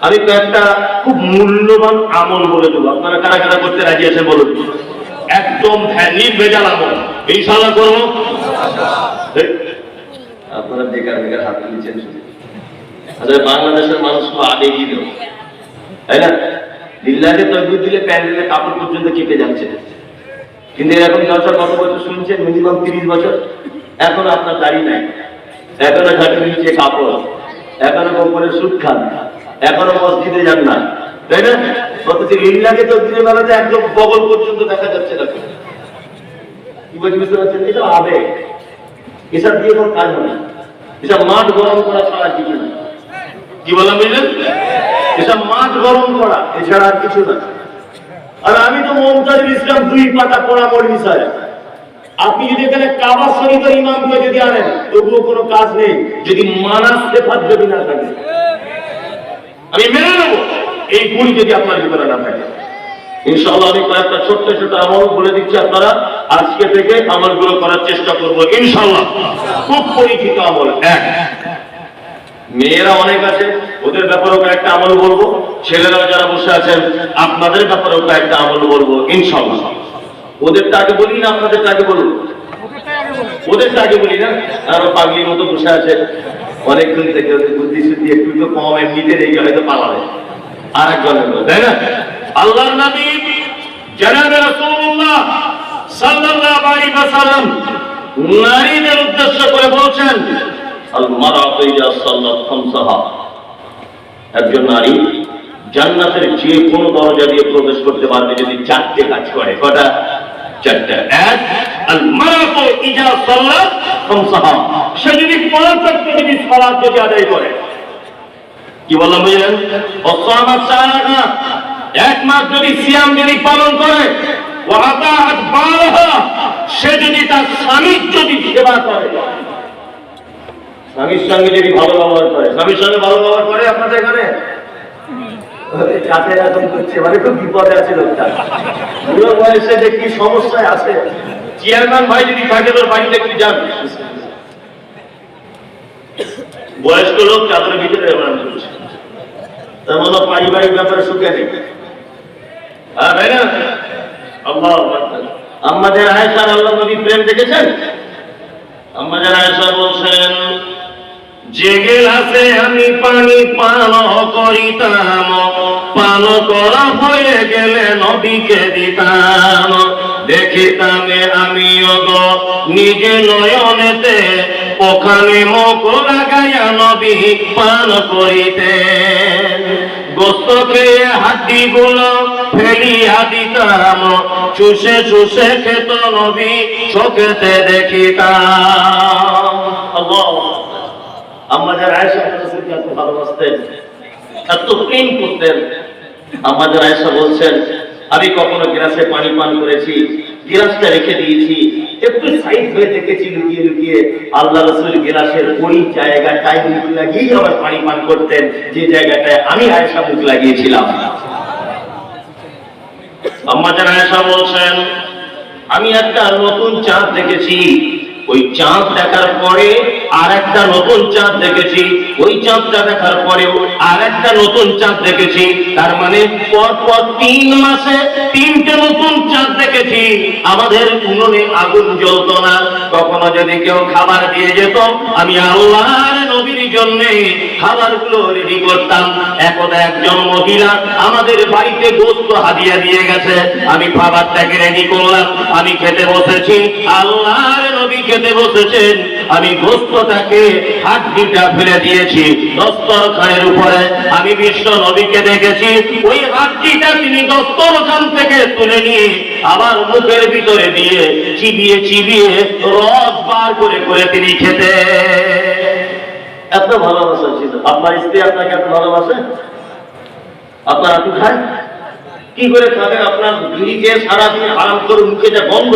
আমি কয়েকটা খুব মূল্যবান আমল বলে দেবো, আপনারা কারা কারা করতে রাজি আছেন বলুন? একদম নির্ভেজাল আমল ইনশাআল্লাহ করবো। আপনারা বেকার বেকার হাত দিচ্ছেন শুধু। আসলে বাংলাদেশের মানুষ খুব আবেগী লোক, তাই না? লিল্লাহকে তাকবীর দিলে প্যান্ডেলে কাপড় পর্যন্ত কেঁপে যাচ্ছে। কিন্তু এরকম জলসা কত বছর শুনছেন? মিনিমাম 30 বছর। এখনো আপনার দাড়ি নাই, এখনো ঘাটের নিচে কাপড়, এখনো কোমরে সুদ খান, এখনো মসজিদে যান না, তাই না? অথচ লিল্লাহকে তাকবীরের বেলাতে একদম বগল পর্যন্ত দেখা যাচ্ছে না। কি বুঝতে পারছেন? এটা আবেগ, এসব দিয়ে কোনো কাজ হবে না। এসব মাঠ গরম করা ছাড়া কিছু না। কি বললাম বুঝলেন? এসব মাঠ গরম করা এছাড়া আর কিছু না। আর আমি তো মমতাজুল ইসলাম 2 পাতা পড়া মৌলভী সাহেব, আপনি যদি এখানে কাবা শরীফের ইমামকে যদি আনেন তবুও কোনো কাজ নেই, যদি মানা সিফাত যদি না থাকে। আমি মেনে নেব এই গুণ যদি আপনার ভিতরে না থাকে। ইনশাআল্লাহ আমি কয়েকটা ছোট্ট ছোট আমল বলে দিচ্ছি, আপনারা আজকে থেকে আমলগুলো করার চেষ্টা করবো ইনশাআল্লাহ। খুব পরিচিত আমল। এক, মেয়েরা অনেক আছে, ওদের ব্যাপারেও কয়েকটা আমল বলবো। ছেলেরাও যারা বসে আছেন আপনাদের ব্যাপারেও কয়েকটা আমল বলবো ইনশাআল্লাহ। ওদেরটা আগে বলি না আপনাদেরটা আগে বলবো? ওদেরটা আগে বলি না, আরো পাগলির মতো বসে আছে অনেকক্ষণ থেকে, ওদের বুদ্ধি শুদ্ধি একটু তো কম, এমনিতে রেগে হয়তো পালাবে আর একজনের, তাই না? আল্লাহর নবী জনাবে রাসূলুল্লাহ সাল্লাল্লাহু আলাইহি ওয়াসাল্লাম নারীদের উদ্দেশ্য করে বলছেন, আল মারাতু ইযা সাল্লাত খামসাহা, একজন নারী জান্নাতের যে কোনো দরজা দিয়ে প্রবেশ করতে পারবে যদি চারটে কাজ করে। কটা? চারটা। এক, আল মারাতু ইযা সাল্লাত খামসাহা, সে যদি পাঁচ ওয়াক্ত যদি সালাত যদি আদায় করে, কি বললাম বুঝলেন? ওয়াসামাত সালাহা, এক মাস যদি সিয়াম যদি পালন করে, ওয়াতাআত বালাহা, সে যদি তার স্বামীর যদি সেবা করে, স্বামীর সঙ্গে যদি ভালো ব্যবহার করে, স্বামীর সঙ্গে ভালো ব্যবহার করে। আপনাদের এখানে কাছে এখন করছে, মানে খুব বিপদে আছে লোকটা, বুড়ো বয়সে যে কি সমস্যায় আছে। চেয়ারম্যান ভাই যদি থাকে তোর বাড়িতে একটু যান, বয়স্ক লোক চাদরের ভিতরে এমন করছে, তার মনে পারিবারিক ব্যাপারে সুখে নেই। তাই না? আল্লাহু আকবার। আমাদের আয়েশা আল্লাহ নবী প্রেম দেখেছেন? আমাদের আয়েশা বলছেন, যে গেলাসে আমি পানি পান করিতাম, পান করা হয়ে গেলে নবীকে দিতাম, দেখিতাম আমি ওগো নিজে নয়নেতে, ওখানে মুখ লাগাইয়া নবী পান করিতেন। গোস্ত খেয়ে হাড্ডি গুলো ফেলিয়া দিতাম, চুষে চুষে খেত নবী চোখেতে দেখিতাম। আমাদের আয়েশা রাদিয়াল্লাহু আনহা ভালোবাসতেন, এত প্রেম করতেন। আমাদের আয়েশা বলছেন, আমি কখনো গ্লাসে পানি পান করেছি, গ্লাসটা রেখে দিয়েছি, একটু সাইড হয়ে দেখেছি লুকিয়ে লুকিয়ে, আল্লাহ রাসূল গ্লাসের ওই জায়গাটায় মুখ লাগিয়ে আবার পানি পান করতেন, যে জায়গাটায় আমি আয়েশা মুখ লাগিয়েছিলাম। আমাদের আয়েশা বলছেন, আমি একটা নতুন চাঁদ দেখেছি, ওই চাঁদ দেখার পরে আর একটা নতুন চাঁদ দেখেছি, ওই চাঁদটা দেখার পরেও আর একটা নতুন চাঁদ দেখেছি, তার মানে পরপর 3 মাসে 3টে নতুন চাঁদ দেখেছি। আমাদের উনুনে আগুন জ্বলতো না, কখনো যদি কেউ খাবার দিয়ে যেত, আমি আল্লাহর নবীর জন্য খাবারগুলো রেডি করতাম। একদা একজন মহিলা আমাদের বাড়িতে গোশত হাদিয়া দিয়ে গেছে, আমি খাবারটাকে রেডি করলাম, আমি খেতে বসেছি, আল্লাহর নবী খেতে বসেছেন, আমি গোশতটাকে হাড্ডিটা ফেলে দিয়েছি দস্তরখানের উপরে। আমি বিশ্ব নবীকে দেখেছি ওই হাড্ডিটা তিনি দস্তরখান থেকে তুলে নিয়ে আবার মুখের ভিতরে দিয়ে চিবিয়ে চিবিয়ে রস বার করে করে তিনি খেতে। এত ভালোবাসা ছিল। আপনার স্ত্রী আপনাকে এত ভালোবাসে? আপনার আপনি খায়? কি করে খাবেন? আপনার বিড়িকে সারাদিন আরাম করে মুখে যা গন্ধ,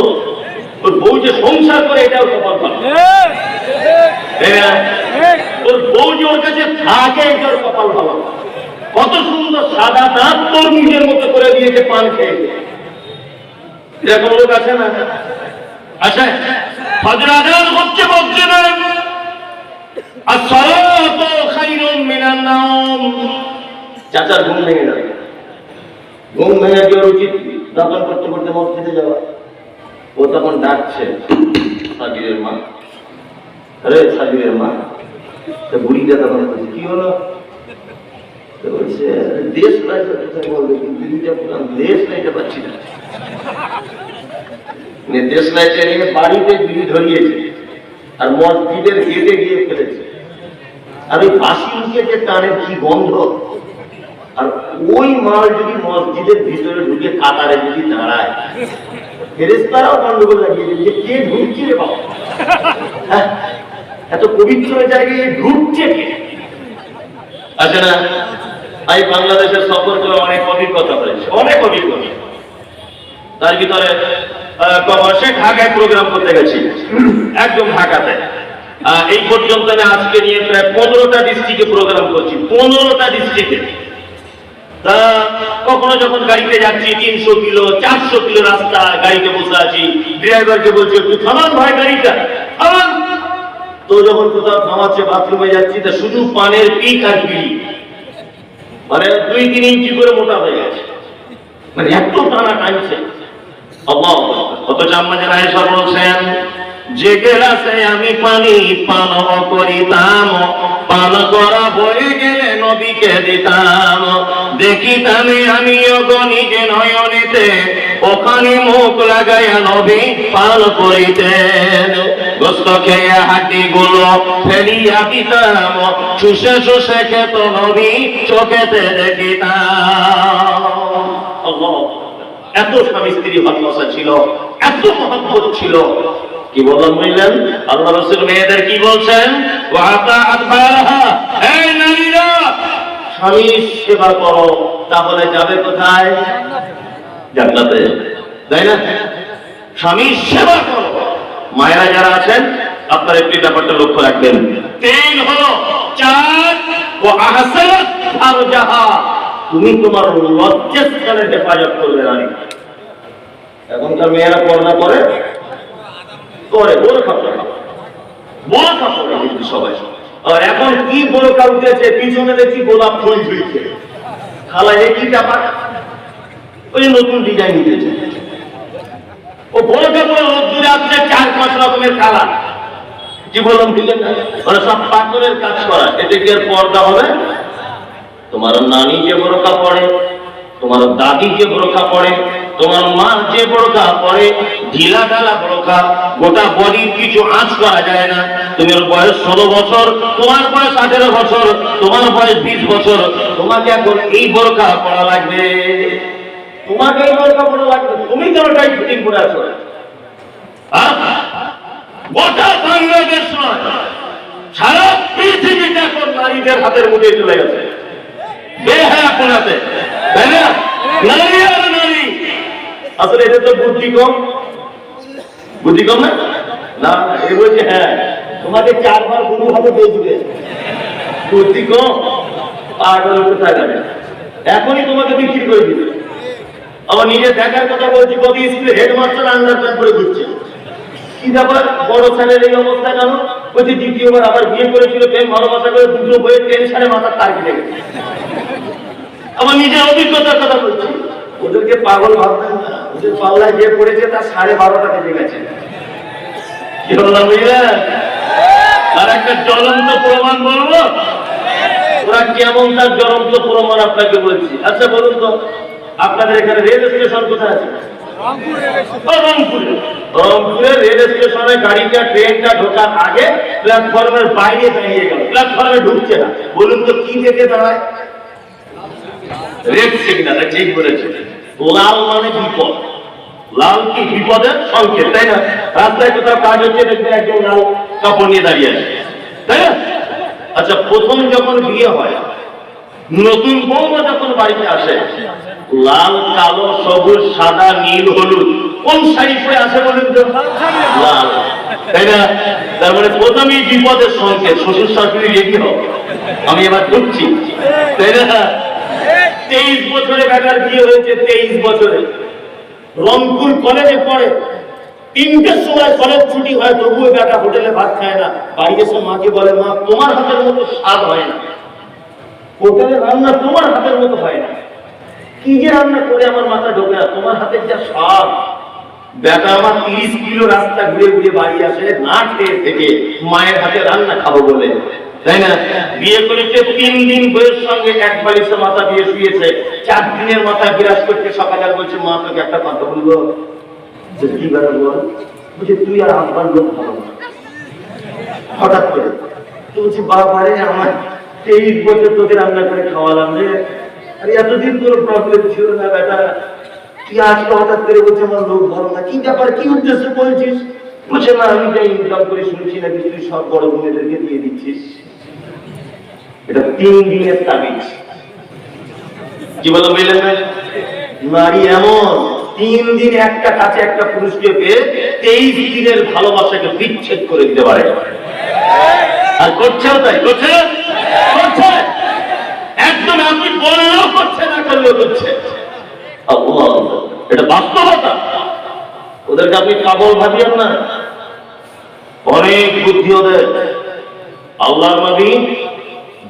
ওর বউ যে সংসার করে এটাও কপাল ভালো। ওর বউ যে ওর কাছে থাকে এটাও কপাল ভালো। কত সুন্দর সাদা দাঁত তোর নিজের মতো করে দিয়েছে পান খেয়ে। এরকম লোক আছে না? আচ্ছা, ফজর আযান হচ্ছে বলছে না, as-salatu khayrun minan nawm। চাচার ঘুম ভেঙে যাবে, ঘুম ভেঙে যাওয়ার উচিত দাফন করতে করতে মসজিদে যাওয়া। ও তখন ডাকছে, সাজিরের মা, আরে সাজিরের মা। তো বুড়িটা তখন বলছে, কি হলো? বলছে, দেশ লাইটে বলবে, দেশ লাইটে পাচ্ছি না। দেশ লাইটে নিয়ে বাড়িতে বিড়ি ধরিয়েছে আর মসজিদের গেটে গিয়ে ফেলেছে। আর ওই বাসি মুখে যে টানের কি গন্ধ, আর ওই মাল যদি মসজিদের ভিতরে ঢুকে কাতারে যদি দাঁড়ায়, ফেরেশতারাও গন্ডগোল লাগিয়ে দিচ্ছে, কে ঢুকছে রে বাবা? এত পবিত্র জায়গায় ঢুকছে কে? আচ্ছা না, আমি বাংলাদেশের সফর করে অনেক অভিজ্ঞতা হয়েছে, অনেক অভিজ্ঞতা। তার ভিতরে সে ঢাকায় প্রোগ্রাম করতে গেছি, একদম ঢাকাতে। এই পর্যন্ত আমি আজকে নিয়ে প্রায় 15টা ডিস্ট্রিক্টে প্রোগ্রাম করছি, 15টা ডিস্ট্রিক্টে। তা কখনো যখন গাড়িতে যাচ্ছি 300 কিলো 400 কিলো রাস্তা গাড়িতে বসে আছি, ড্রাইভারকে বলছি একটু থামান ভাই গাড়িটা, থামান। তো যখন কোথাও থামাচ্ছে, বাথরুমে যাচ্ছি, তা শুধু পানের পিক আর বিড়ি, মানে 2-3 ইঞ্চি করে মোটা হয়ে গেছে, মানে এত টানা টানছে। আল্লাহ অথচ আম্মা জান আয়েশা বলছেন, যে গেলাসে আমি পানি পান করিতাম, পান করা হয়ে গেলে নবীকে দিতাম, দেখিতাম আমি নিজে নয়নেতে, ওখানে মুখ লাগাইয়া নবী পান করিতেন। গোস্ত খেয়ে হাঁটি গুলো ফেলিয়া দিতাম, শুষে শুষে খেত নবী চোখেতে দেখিতাম। আল্লাহ, এত স্বামী স্ত্রী ভালোবাসা ছিল, এত মহব্বত ছিল। কি বললেন আল্লাহ রাসূল? মেয়েদের কি বলছেন? এই নারীরা স্বামীর সেবা করো, তাহলে যাবে কোথায়? জান্নাতে, তাই না? স্বামীর সেবা করো। মায়েরা যারা আছেন, আপনারা একটি ব্যাপারটা লক্ষ্য রাখবেন। 3 হলো 4 ও আহসানাত ফারজাহা, তুমি তোমার লজ্জাস্থানের হেফাজত করবে নারী। এখনকার মেয়েরা পর্দা করে বোরখা পরে কিন্তু সবাই। আর এখন কি বোরখা উঠেছে, পিছনে দেখি গোলাপ ফুল ঝুলছে, খালা একই ব্যাপার, ওই নতুন ডিজাইন উঠেছে। ও বোরখা পরে রোদ্দুরে আসছে 4-5 রকমের কালার। কি বললাম বুঝলেন না? মানে সব পাথরের কাজ করা, এতে কি আর পর্দা হবে? তোমার নানি যে বোরখা পরে, তোমার দাদি যে বোরখা পরে, তোমার মা যে বোরখা পরে, ঢিলা ঢালা বোরখা, গোটা বডির কিছু আঁচ করা যায় না। তোমার বয়স 16 বছর, তোমার বয়স 18 বছর, তোমার বয়স 20 বছর, তোমাকে এখন এই বোরখা পরা লাগবে, তোমাকে এই বোরখা পরা লাগবে। তুমি কেন টাইট ফিটিং করে আছো? গোটা বাংলাদেশ নয়, সারা পৃথিবীতে এখন নারীদের হাতের মুঠে চলে গেছে। তাই না? নারী আর নারী। আসলে এটা তো বুদ্ধি কম না? না, এ বলছে হ্যাঁ তোমাকে 4 বার গুরু হবে দেখবে, বুদ্ধি কম, পাগল কোথায় যাবে, এখনই তোমাকে বিক্রি করে দিবে। আবার নিজে দেখার কথা বলছি, কবি স্কুলে হেডমাস্টার আন্ডারপ্যান্ট করে ঘুরছে। কি ব্যাপার, বড় ছেলের এই অবস্থা কেন? বলছি দ্বিতীয়বার আবার বিয়ে করেছিল, প্রেম ভালোবাসা করে 2টো বইয়ের টেনশনে মাথার তার কেটে গেছে। আমার নিজের অভিজ্ঞতার কথা বলছি। ওদেরকে পাগল ভাববেন না, ওদের পাল্লায় যে পড়েছে তার 12:30 বেজে গেছে। কি বললাম বুঝলেন? আর একটা জ্বলন্ত প্রমাণ বলবো, ওরা কেমন তার জ্বলন্ত প্রমাণ আপনাকে বলছি। আচ্ছা বলুন তো, আপনাদের এখানে রেল স্টেশন কোথায় আছে? রংপুরের রেল স্টেশনে গাড়িটা ট্রেনটা ঢোকার আগে প্ল্যাটফর্মের বাইরে দাঁড়িয়ে গেল, প্ল্যাটফর্মে ঢুকছে না। বলুন তো কি দেখে দাঁড়ায়? Red signal. ঠিক বলেছে, লাল মানে বিপদ। লাল কি বিপদের সংকেত, তাই না? রাস্তায় কোথাও কাজ হচ্ছে, দেখবে একজন লাল কাপড় নিয়ে দাঁড়িয়ে আছে, তাই না? আচ্ছা, প্রথম যখন বিয়ে হয়, নতুন বৌমা যখন বাড়িতে আসে, লাল কালো সবুজ সাদা নীল হলুদ কোন শাড়ি পরে আসে বলেন তো? লাল, তাই না? তার মানে প্রথমেই বিপদের সংকেত, শ্বশুর শাশুড়ি রেডি হোক, আমি এবার ঢুকছি, তাই না? 23 বছরে বেটার বিয়ে হয়েছে, 23 বছরে। রংপুর কলেজে পড়ে, 3টের সময় কলেজ ছুটি হয়, তবুও বেটা হোটেলে ভাত খায় না। বাড়ি এসে মাকে বলে, মা তোমার হাতের মতো স্বাদ হয় না, হোটেলে রান্না তোমার হাতের মতো হয় না। কি যে রান্না করে আমার মাথা ঢোকে না, তোমার হাতের যা স্বাদ। বেটা আমার 30 কিলো রাস্তা ঘুরে ঘুরে বাড়ি আসে না খেয়ে থেকে, মায়ের হাতে রান্না খাবো বলে, তাই না? বিয়ে করেছে 3 দিন, বইয়ের সঙ্গে এক বালিশে মাথা দিয়ে শুয়েছে। 4 দিনের মাথা বিরাজ করতে সকালে বলছে, মা তোকে একটা কথা বলবো। কি ব্যাপার বল? বলছে তুই আর আব্বার লোক ভালো না। হঠাৎ করে তো বলছি, বাবারে আমার 23 বছর তোকে রান্না করে খাওয়ালাম রে, আর এতদিন তোর প্রবলেম ছিল না বেটা, তুই আজকে হঠাৎ করে বলছে আমার লোক ভালো না। কি ব্যাপার, কি উদ্দেশ্যে বলছিস? বলছে না, আমি যা ইনকাম করে শুনছি নাকি তুই সব বড় বোনেদেরকে দিয়ে দিচ্ছিস। এটা 3 দিনের তাবিজ। কি বলো বুঝলেন না? নারী এমন 3 দিন একটা কাছে একটা পুরুষকে পেয়ে 23 দিনের ভালোবাসাকে বিচ্ছেদ করে দিতে পারে। আর করছেও তাই, করছে করছে একদম, আপনি বললেও করছে, না করলেও করছে। আল্লাহ, এটা বাস্তবতা। ওদেরকে আপনি পাগল ভাবিয়েন না, অনেক বুদ্ধি ওদের। আল্লাহর নবী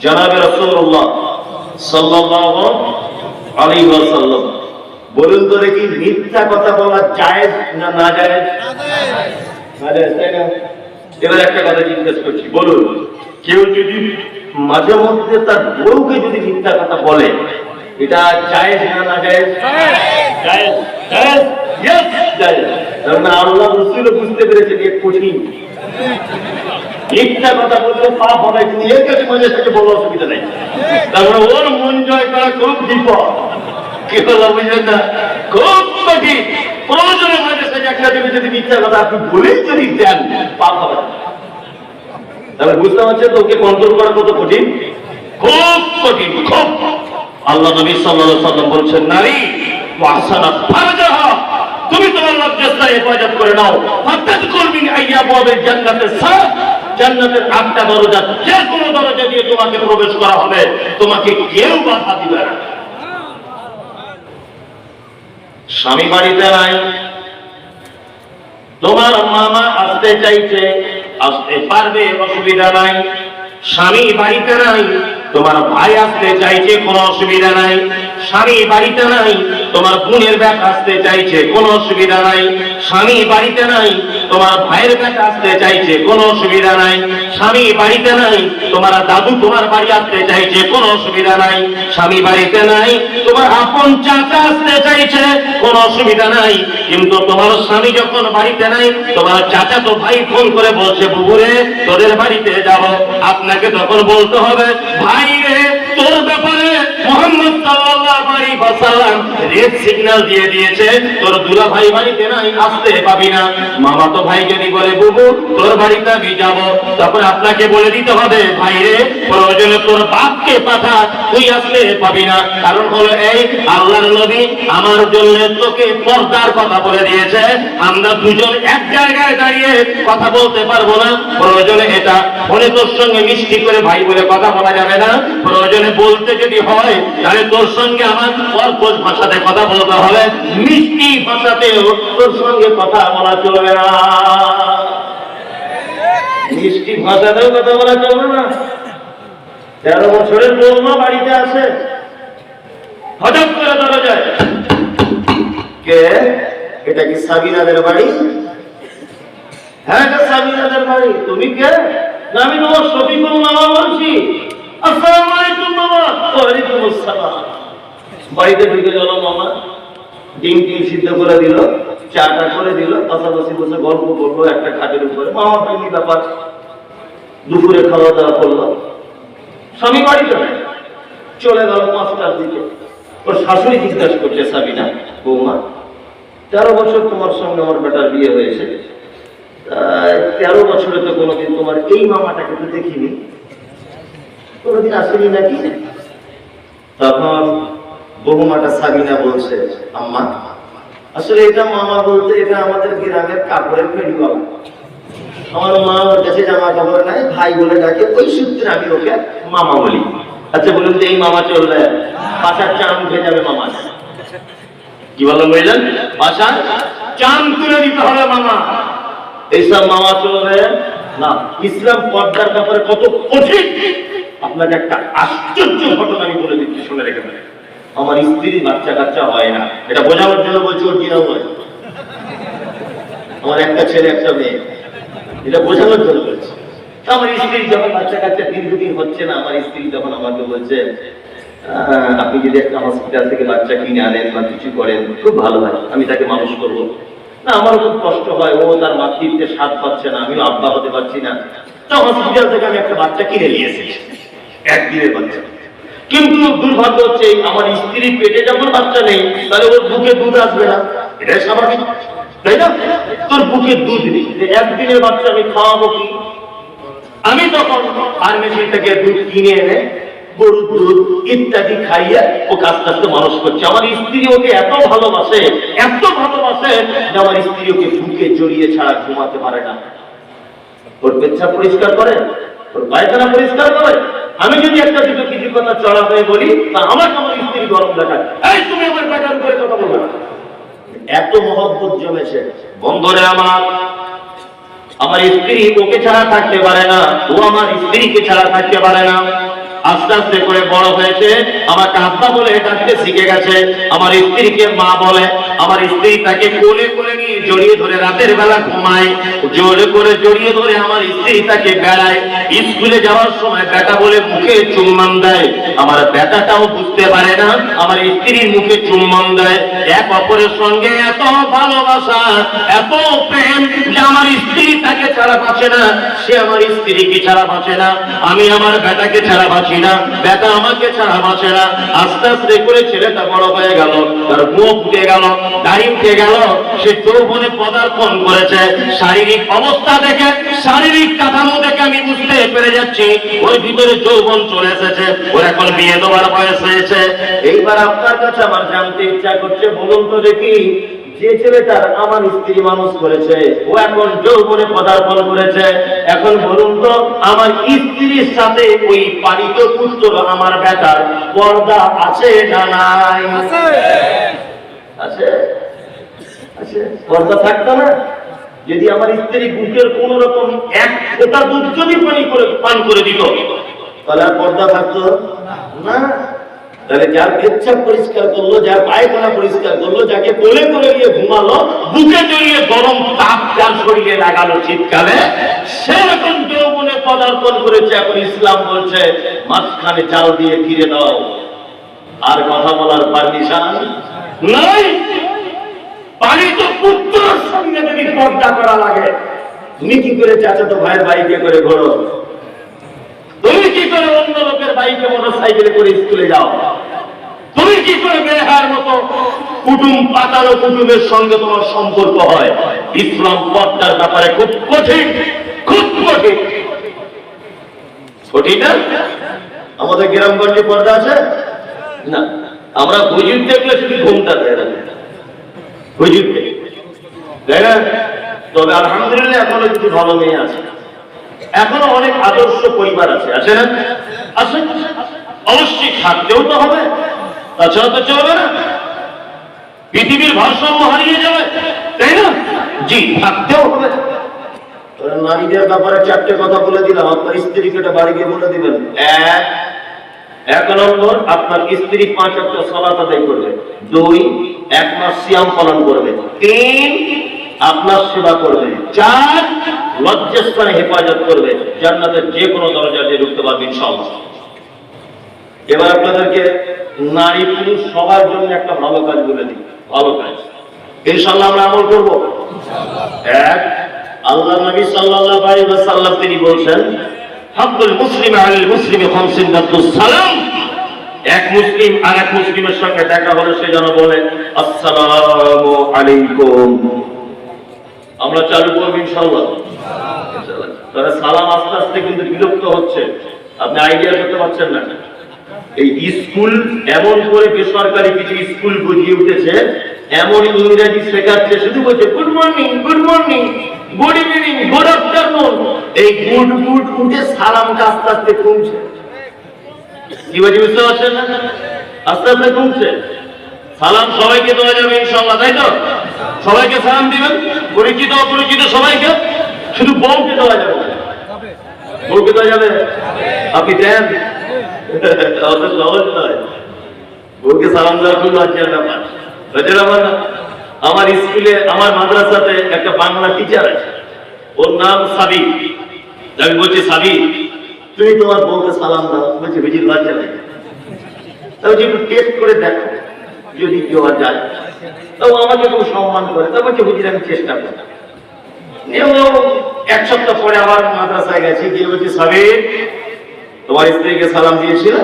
জনাবে রাসূলুল্লাহ সাল্লাল্লাহু আলাইহি ওয়াসাল্লাম বলুন তো দেখি, মিথ্যা কথা বলা জায়েজ না না জায়েজ? জায়েজ, তাই না? এবার একটা কথা জিজ্ঞেস করছি, বলুন, কেউ যদি মাঝে মধ্যে তার বউকে যদি মিথ্যা কথা বলে, এটা জায়েজ না না জায়েজ? জায়েজ, জায়েজ, ইয়েস জায়েজ। কারণ আল্লাহ রাসূল বুঝতে পেরেছেন এ কঠিন, মিথ্যা কথা বলতে পাপ হবে, কিন্তু এর কাছে মনে থেকে বড় অসুবিধা নেই। তারপরে ওর মন জয় করা খুব বিপদ, কি বলা বুঝলেন না, খুব কঠিন। প্রয়োজনে মাঝে সাথে একটা যদি মিথ্যা কথা আপনি বলেই যদি দেন, পাপ হবে। তাহলে বুঝতে পারছেন তো ওকে কন্ট্রোল করা কত কঠিন, খুব কঠিন, খুব। আল্লাহ নবী সাল্লাল্লাহু আলাইহি ওয়াসাল্লাম বলছেন, নারী ওয়াহসানাত ফারজাহা, তুমি তোমার লজ্জাস্থান হেফাজত করে নাও, ফাতাদখুল মিন আইয়াবিল জান্নাতিস সাত, জান্নাতের 8টা দরজা, যে কোনো দরজা দিয়ে তোমাকে প্রবেশ করা হবে, তোমাকে কেউ বাধা দিবে না। স্বামী বাড়িতে নাই, তোমার মামা আসতে চাইছে, আসতে পারবে, অসুবিধা নাই। স্বামী বাড়িতে নাই, তোমার ভাই আসতে চাইছে, কোনো অসুবিধা নাই। স্বামী বাড়িতে নাই, তোমার বোনের ব্যাগ আসতে চাইছে, কোনো অসুবিধা নাই। স্বামী বাড়িতে নাই, তোমার ভাইয়ের ব্যাগ আসতে চাইছে, কোনো অসুবিধা নাই। স্বামী বাড়িতে নাই, তোমার দাদু তোমার বাড়ি আসতে চাইছে, কোনো অসুবিধা নাই। স্বামী বাড়িতে নাই, তোমার আপন চাচা আসতে চাইছে, কোনো অসুবিধা নাই। কিন্তু তোমার স্বামী যখন বাড়িতে নাই, তোমার চাচা তো ভাই ফোন করে বলছে, বুবুরে তোদের বাড়িতে যাব, আপনাকে তখন বলতে হবে, ভাই রে তোর ব্যাপারে মুহাম্মদ সাল্লাল্লাহু আলাইহি ওয়াসাল্লাম রেড সিগন্যাল দিয়ে দিয়েছে, তোর দুলা ভাই বাড়িতে নাই, আসতে পাবি না। মামাতো ভাই যদি বলে, বুবু তোর বাড়িতে আমি যাব, তখন আপনাকে বলে দিতে হবে, ভাই রে প্রয়োজনে তোর বাপকে পাঠা, তুই আসতে পাবি না। কারণ হলো এই, আল্লাহর নবী আমার জন্য তোকে পর্দার কথা বলে দিয়েছে, আমরা দুজন এক জায়গায় দাঁড়িয়ে কথা বলতে পারবো না। প্রয়োজনে এটা ফোনে তোর সঙ্গে মিষ্টি করে ভাই বলে কথা বলা যাবে না, প্রয়োজনে বলতে যদি হয় তাহলে তোর সঙ্গে আমার কর্কশ ভাষাতে কথা বলতে হবে, মিষ্টি ভাষাতেও তোর সঙ্গে কথা বলা চলবে না, মিষ্টি ভাষাতেও কথা বলা চলবে না। 13 বছরের বৌমা বাড়িতে আসে, হঠাৎ করে দরজায়, কে? এটা কি সাবিনাদের বাড়ি? হ্যাঁ, এটা সাবিনাদের বাড়ি। তুমি কে? না, আমি তোমার শফিকুল মামা বলছি। আসসালামু আলাইকুম মামা। ওয়ালাইকুম আসসালাম। বাড়িতে ঢুকে গেল মামা, ডিম সিদ্ধ করে দিল, চাটা করে দিল, পাশাপাশি বসে গল্প করলো একটা খাটের উপরে। মামা ফ্যামিলি ব্যাপার, দুপুরে খাওয়া দাওয়া করলো। স্বামী বাড়িতে নাই, চলে গেল 5টার দিকে। ওর শাশুড়ি জিজ্ঞাসা করছে, সাবিনা বৌমা, 13 বছর তোমার সঙ্গে আমার বেটার বিয়ে হয়েছে, 13 বছরে তো কোনোদিন তোমার এই মামাটাকে তো দেখিনি, কোনোদিন আসেনি নাকি? তখন বহুমাটা সাবিনা বলছে, আম্মা আসলে এটা মামা বলতে এটা আমাদের গ্রামের কাপড়ের ফেরিওয়ালা, আমার মা ওর কাছে জামা কাপড় নাই, ভাই বলে ডাকে, ওই সূত্রে আমি ওকে মামা বলি। আচ্ছা বলুন তো, এই মামা চললে পাশার চাম উঠে যাবে মামা? কি বললাম বুঝলেন? পাশার চাম তুলে দিতে হবে মামা, এইসব মামা চলবে না। ইসলাম পর্দার ব্যাপারে কত কঠিন, আপনাকে একটা আশ্চর্য ঘটনা আমি বলে দিচ্ছি, শুনে রেখে দেবেন। আমার স্ত্রীর বাচ্চা কাচ্চা হয় না, এটা বোঝানোর জন্য বলছি, ওর জিনা হয়। আমার একটা ছেলে একটা মেয়ে, এটা বোঝানোর জন্য বলছি। আমার স্ত্রীর যখন বাচ্চা কাচ্চা দীর্ঘদিন হচ্ছে না, আমার স্ত্রী তখন আমাকে বলছে, আপনি যদি একটা হসপিটাল থেকে বাচ্চা কিনে আনেন বা কিছু করেন খুব ভালো হয়, আমি তাকে মানুষ করবো। না, আমারও খুব কষ্ট হয়, ও তার মাতৃত্বের স্বাদ পাচ্ছে না, আমিও আব্বা হতে পারছি না, তো হসপিটাল থেকে আমি একটা বাচ্চা কিনে নিয়ে এসেছি, 1 দিনের বাচ্চা। কিন্তু দুর্ভাগ্য হচ্ছে, আমার স্ত্রীর পেটে যখন বাচ্চা নেই, তাহলে ওর বুকে দুধ আসবে না, এটাই স্বাভাবিক, তাই না? তোর বুকে দুধ নেই, 1 দিনের বাচ্চা আমি খাওয়াবো কি? আমি তখন ফার্মেসি থেকে দুধ কিনে এনে গরুর দুধ ইত্যাদি খাইয়ে ওকে আস্তে আস্তে মানুষ করছে। আমার স্ত্রী ওকে এত ভালোবাসে যে আমার স্ত্রী ওকে বুকে জড়িয়ে ছাড়া ঘুমাতে পারে না। ওর পেচ্ছাপ পরিষ্কার করে, ওর পায়খানা পরিষ্কার করে। আমি যদি একটা দুটো কিছু কথা চড়া হয়ে বলি তা আমাকে আমার স্ত্রী গরম দেখায়, এই তুমি আমার বেটার করে কথা বলবে না। এত মহব্বত জমেছে। বন্ধুরে আমার স্ত্রী ওকে ছাড়া থাকতে পারে না, ও আমার স্ত্রীকে ছাড়া থাকতে পারে না। আস্তে আস্তে করে বড় হয়েছে, আমাকে আব্বা বলে ডাকতে শিখে গেছে, আমার স্ত্রীকে মা বলে। আমার স্ত্রী তাকে কোলে কোলে নিয়ে জড়িয়ে ধরে রাতের বেলা ঘুমায়, জোরে করে জড়িয়ে ধরে আমার স্ত্রী তাকে বেড়ায়। স্কুলে যাওয়ার সময় বেটা বলে মুখে চুম্বন দেয়, আমার বেটাটাও বুঝতে পারে না আমার স্ত্রীর মুখে চুম্বন দেয়। এক অপরের সঙ্গে এত ভালোবাসা, এত প্রেম যে আমার স্ত্রী তাকে ছাড়া বাঁচে না, সে আমার স্ত্রীকে ছাড়া বাঁচে না, আমি আমার বেটাকে ছাড়া বাঁচি না, বেটা আমাকে ছাড়া বাঁচে না। আস্তে আস্তে করে ছেলেটা বড় হয়ে গেল, তার মুখ উঠে গেল, দাড়ি উঠে গেল, সে যৌবনে পদার্পণ করেছে। শারীরিক অবস্থা দেখে, শারীরিক কাঠামো দেখে আমি বুঝতে পেরে যাচ্ছি ওর ভিতরে যৌবন চলে এসেছে, ওর এখন বিয়ে দেওয়ার বয়স হয়েছে। এইবার আপনার কাছে আমার জানতে ইচ্ছা করছে, বলুন তো দেখি, যে ছেলেটার আমার স্ত্রী মানুষ করেছে ও এখন যৌবনে পদার্পণ করেছে, এখন বলুন তো আমার স্ত্রীর সাথে ওই পালিত পুত্র আমার বেটার পর্দা আছে না নাই? আছে, আছে। পর্দা থাকতো না যদি আমার স্ত্রী বুকের কোন রকম এক ফোঁটা দুধ যদি পান করে দিত, তাহলে আর পর্দা থাকতো না। তাহলে যার পেচ্ছাপ পরিষ্কার করলো, যার পায়খানা পরিষ্কার করলো, যাকে কোলে করে নিয়ে ঘুমালো, বুকে জড়িয়ে গরম তাপ যার শরীরে লাগালো শীতকালে, সে এখন যৌবনে পদার্পণ করেছে। এখন ইসলাম বলছে মাঝখানে জাল দিয়ে ঘিরে দাও, আর কথা বলার পারমিশন নাই। পালিত পুত্রের সঙ্গে যদি পর্দা করা লাগে, তুমি কি করে চাচাতো ভাইয়ের বাইকে করে ঘোরো? তুমি কি করে অন্য লোকের বাইকে মোটরসাইকেলে করে স্কুলে যাও? তুমি কি করে বেহার মতো কুটুম পাতানো কুটুমের সঙ্গে তোমার সম্পর্ক হয়? ইসলাম পর্দার ব্যাপারে খুব কঠিন, খুব কঠিন। কঠিন না? আমাদের গ্রামগঞ্জে পর্দা আছে না? আমরা হুজুর দেখলে শুধু ঘুমটা দেয় না, হুজুর তাই না? তবে আলহামদুলিল্লাহ এখনো কিছু ভালো মেয়ে আছে, এখনো অনেক আদর্শ পরিবার আছে, আছে না? আছে, অবশ্যই থাকতেও তো হবে, তাছাড়া তো চলবে না, পৃথিবীর ভারসাম্য হারিয়ে যাবে, তাই না? জি, থাকতেও হবে। নারীদের ব্যাপারে চারটে কথা বলে দিলাম, আপনার স্ত্রীকে এটা বাড়ি গিয়ে বলে দিবেন। এক নম্বর, আপনার স্ত্রী 5 ওয়াক্ত সালাত আদায় করবে। 2, 1 মাস সিয়াম পালন করবে। 3, আপনার সেবা করবে। 4, লজ্জাস্থানে হেফাজত করবে, জান্নাতের যে কোনো দরজা দিয়ে ঢুকতে পারবে ইনশাআল্লাহ। এবার আপনাদেরকে নারী পুরুষ সবার জন্য একটা ভালো কাজ বলে দিই, ভালো কাজ ইনশাআল্লাহ আমরা আমল করব। এক, আল্লাহ নবী সাল্লাল্লাহু আলাইহি ওয়াসাল্লাম তিনি বলেন, হাক্কুল মুসলিম আলাল মুসলিমি খামসিন দাতুস সালাম। এক মুসলিম আর এক মুসলিমের সঙ্গে দেখা হলে সে যেন বলে আসসালামু আলাইকুম। আমরা চালু করব ইনশাআল্লাহ। তাহলে সালাম আস্তে আস্তে কিন্তু বিলুপ্ত হচ্ছে, আপনি আইডিয়া করতে পারছেন না। এই স্কুল এমন করে বেসরকারি কিছু স্কুল বুঝিয়ে উঠেছে, এমন ইংরেজি শেখাচ্ছে, শুধু বলছে good morning, good morning, good evening, good afternoon. এই গুড গুড উঠে সালামটা আস্তে আস্তে কমছে। কি বলছি বুঝতে পারছেন না? আস্তে আস্তে কমছে। সালাম সবাইকে দেওয়া যাবে ইনশাআল্লাহ, তাই তো? সবাইকে সালাম দিবেন, পরিচিত অপরিচিত সবাইকে, শুধু বউকে দেওয়া যাবে। বউকে দেওয়া যাবে? আপনি দেন? অত সহজ নয়। বউকে সালাম দেওয়ার খুব লজ্জার ব্যাপার। লজ্জার ব্যাপার না? আমার স্কুলে, আমার মাদ্রাসাতে একটা বাংলা টিচার আছে, ওর নাম সাবি। আমি বলছি সাবি, তুমি তোমার বউকে সালাম দাও। বলছি হুজুর লজ্জা লাগে। তাও যে একটু টেস্ট করে দেখো, যদি দেওয়া যায়। তাও আমাকে খুব সম্মান করে। তা বলছে হুজুর আমি চেষ্টা করি। এক সপ্তাহ পরে আবার মাদ্রাসায় গেছি, গিয়ে বলছি সাবি, তোমার স্ত্রীকে সালাম দিয়েছিল?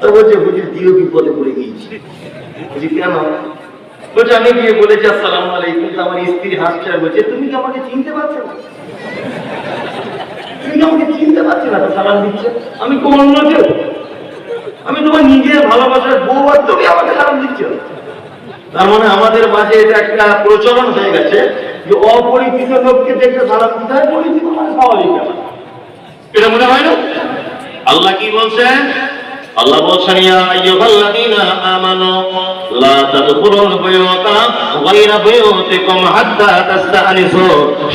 তো বলছে হুজুর দিও বিপদে পড়ে গিয়েছি। বলছি কেন? বলছে আমি গিয়ে বলেছি আসসালামু আলাইকুম, আমার স্ত্রী হাসছে আর বলছে তুমি কি আমাকে চিনতে পারছো না? তুমি কি আমাকে চিনতে পারছো না তো সালাম দিচ্ছ? আমি তো অন্য কেউ। আমি তোমার নিজের ভালোবাসার বউ আর তুমি আমাকে সালাম দিচ্ছ। তার মানে আমাদের মাঝে এটা একটা প্রচলন হয়ে গেছে যে অপরিচিত লোককে দেখে সালাম দিতে হয়, পরিচিত মানে স্বাভাবিক। এটা মনে হয় না? আল্লাহ কি বলছেন? আল্লাহ বলছেন ইয়া আইয়ুহাল্লাযীনা আমানু লা তাদখুলুল বুয়ুতা গায়রা বুয়ুতিকুম হাত্তা তাস্তানিসু।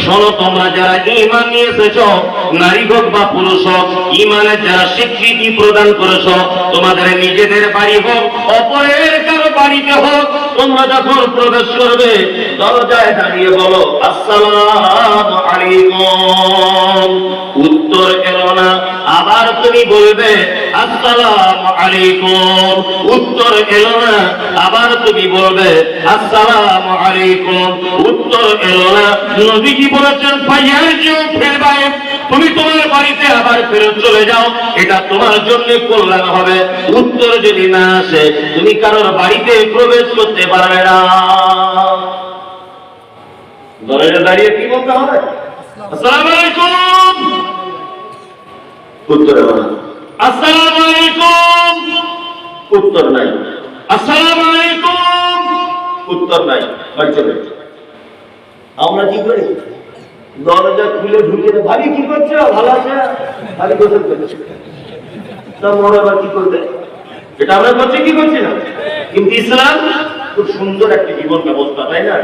শোনো তোমরা যারা ঈমান নিয়ে এসেছো, নারী হোক বা পুরুষ হোক, ঈমানের যারা স্বীকৃতি প্রদান করেছো, তোমাদের নিজেদের বাড়ি হোক অপরের কারো বাড়িতে হোক, তোমরা যখন প্রবেশ করবে দরজায় দাঁড়িয়ে বলো আসসালামু আলাইকুম। উত্তর এলো না, আবার তুমি বলবে আসসালামু আলাইকুম। উত্তর এলো না, আবার তুমি বলবে আসসালামু আলাইকুম। উত্তর এলো না। নবীজি বলেছেন ফায়ারজিউ ফিল বাইত, তুমি তোমার বাড়িতে আবার ফেরত চলে যাও, এটা তোমার জন্য কল্যাণ হবে। উত্তর যদি না আসে, তুমি কারোর বাড়িতে প্রবেশ করতে পারবে না। দরজা দাঁড়িয়ে কি বলতে হবে? আসসালামু আলাইকুম। উত্তর এলো না। আসসালামু আলাইকুম। উত্তর নাই। আসসালামু আলাইকুম। উত্তর নাই। বাড়ি চলে। আমরা কি করি? দরজা খুলে ঢুকে ভাবি কি করছো? ভালো আছে? ভাবি গোসল করছে। তা মনে আবার কি করবে? এটা আমরা করছি কি করছি না? কিন্তু ইসলাম খুব সুন্দর একটা জীবন ব্যবস্থা, তাই না?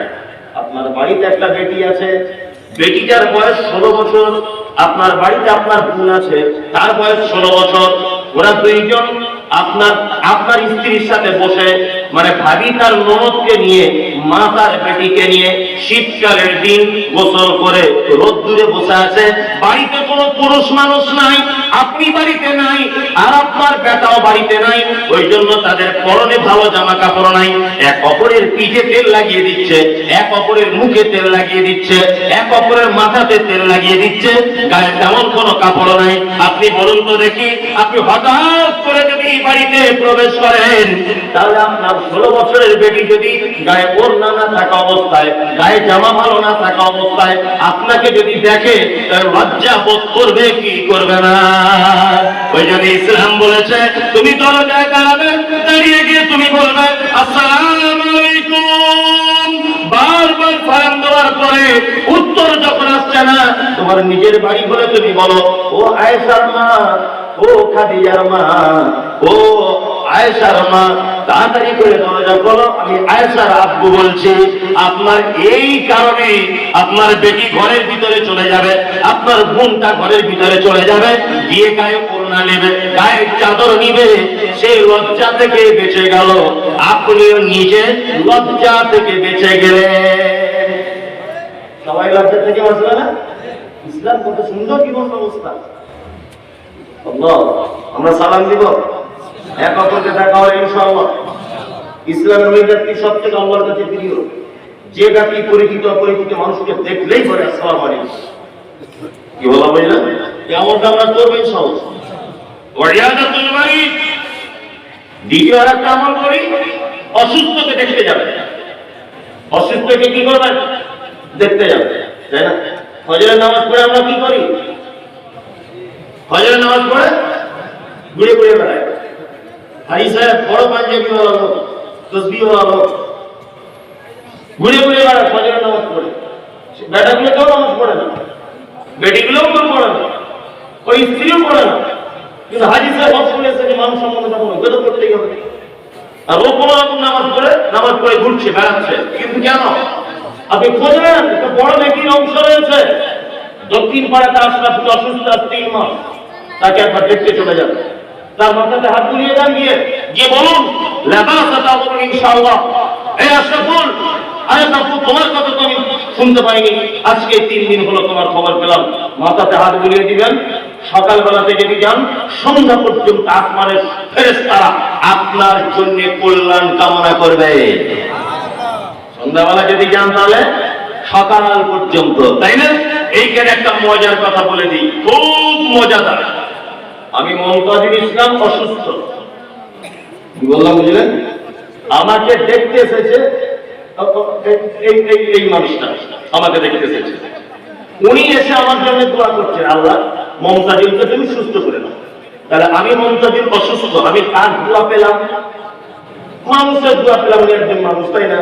আপনার বাড়িতে একটা বেটি আছে, বেটিটার বয়স 16 বছর। আপনার বাড়িতে আপনার বোন আছে, তার বয়স 16 বছর। ওরা দুইজন আপনার স্ত্রীর সাথে বসে, মানে ভাবি তার ননদকে নিয়ে, মা তার বেটিকে নিয়ে শীতকালের দিন গোসল করে রোদ্দুরে বসে আছে। বাড়িতে কোনো পুরুষ মানুষ নাই, আপনি বাড়িতে নাই, আর আপনার বেটাও বাড়িতে নাই। ওই জন্য তাদের পরনে ভালো জামা কাপড় নাই। এক অপরের পিঠে তেল লাগিয়ে দিচ্ছে, এক অপরের মুখে তেল লাগিয়ে দিচ্ছে, এক অপরের মাথাতে তেল লাগিয়ে দিচ্ছে, গায়ে তেমন কোনো কাপড় নাই। আপনি বলুন তো দেখি, আপনি হঠাৎ করে যদি বাড়িতে প্রবেশ করেন, তাহলে আপনার 16 বছরের বেটি যদি গায়ে ওড়না না থাকা অবস্থায়, গায়ে জামা ভালো না থাকা অবস্থায় আপনাকে যদি দেখে, লজ্জা বোধ করবে কি করবে না? ওই জন্য ইসলাম বলেছে তুমি দরজায় দাঁড়াবে, দাঁড়িয়ে গিয়ে তুমি বলবে আসসালামু আলাইকুম। বারবার সালাম দেওয়ার পরে উত্তর যখন আসছে না, তোমার নিজের বাড়ি হলে তুমি বলো ও আয়েশার মা, ও খাদিজার মা, ও আয়েশার মা, তাড়াতাড়ি করে দরজা খোলো, আমি আয়েশার আব্বু বলছি। আপনার এই কারণে আপনার বেটি ঘরের ভিতরে চলে যাবে, আপনার বোনটা ঘরের ভিতরে চলে যাবে, গিয়ে গায়ে ওড়না নেবে, গায়ে চাদর নিবে, সেই লজ্জা থেকে বেঁচে গেল, আপনিও নিজে লজ্জা থেকে বেঁচে গেলেন। সবাই লজ্জা থেকে বাঁচবে না? ইসলাম কত সুন্দর জীবন ব্যবস্থা। আমরা সালাম দিব, এক অপরকে দেখা হয় ইনশাআল্লাহ। ইসলাম ওই জাতি সবথেকে আল্লাহর কাছে প্রিয়, যে জাতি পরিচিত অপরিচিত মানুষকে দেখলেই করে আসসালামু আলাইকুম। কি বলা বুঝলেন? এমনটা আমরা করবো ইনশাআল্লাহ। ওয়ারিয়াদাতুল মারিদ, দ্বিতীয় একটা আমল করি, অসুস্থকে দেখতে যাবে। অসুস্থকে কি করবেন? দেখতে যাবে, তাই না? ফজরের নামাজ পড়ে আমরা কি করি? ফজরের নামাজ পড়ে ঘুরে ঘুরে বেড়ায়। হাজি সাহেব বড় পাঞ্জাবি ওয়ালা লোক, তসবিহ ওয়ালা লোক, ঘুরে ঘুরে বেড়ায় ফজরের নামাজ পড়ে। বেটাগুলো কেউ নামাজ পড়ে না, বেটিগুলোও কেউ পড়ে না, ওই স্ত্রীও পড়ে না। কিন্তু হাজি সাহেব হজ করে এসে যে মানুষ সম্বন্ধে তখন ওকে তো করতেই হবে। আর ও কোনো রকম নামাজ পড়ে ঘুরছে, বেড়াচ্ছে। কিন্তু কেন? আপনি খোঁজলেন একটা বড় ব্যক্তির অংশ রয়েছে দক্ষিণ পাড়াতে, আশরাফুল অসুস্থ 3 মাস, তাকে একবার দেখতে চলে যাবে, তার মাথাতে হাত বুলিয়ে দেন, গিয়ে বলুন লাবাসাতা বলুন ইনশাআল্লাহ। এই আশরাফুল, আরে বাপু তোমার কথা তো আমি শুনতে পাইনি, আজকে 3 দিন হলো তোমার খবর পেলাম। মাথাতে হাত বুলিয়ে দিবেন। সকালবেলা থেকে যদি যান, সন্ধ্যা পর্যন্ত আসমানের ফেরেশতারা আপনার জন্য কল্যাণ কামনা করবে। সন্ধ্যাবেলা যদি যান তাহলে সকাল পর্যন্ত, তাই না? এইখানে একটা মজার কথা বলে দিই, খুব মজাদার। আমি মমতাজুল ইসলাম অসুস্থ, বললাম বুঝলেন, আমাকে দেখতে এসেছে এই মানুষটা, আমাকে দেখতে এসেছে। উনি এসে আমার জন্য দোয়া করছেন, আল্লাহ মমতাজুলকে তুমি সুস্থ করে নাও। তাহলে আমি মমতাজুল অসুস্থ, আমি কার দোয়া পেলাম? মানুষের দোয়া পেলাম, উনি একজন মানুষ, তাই না?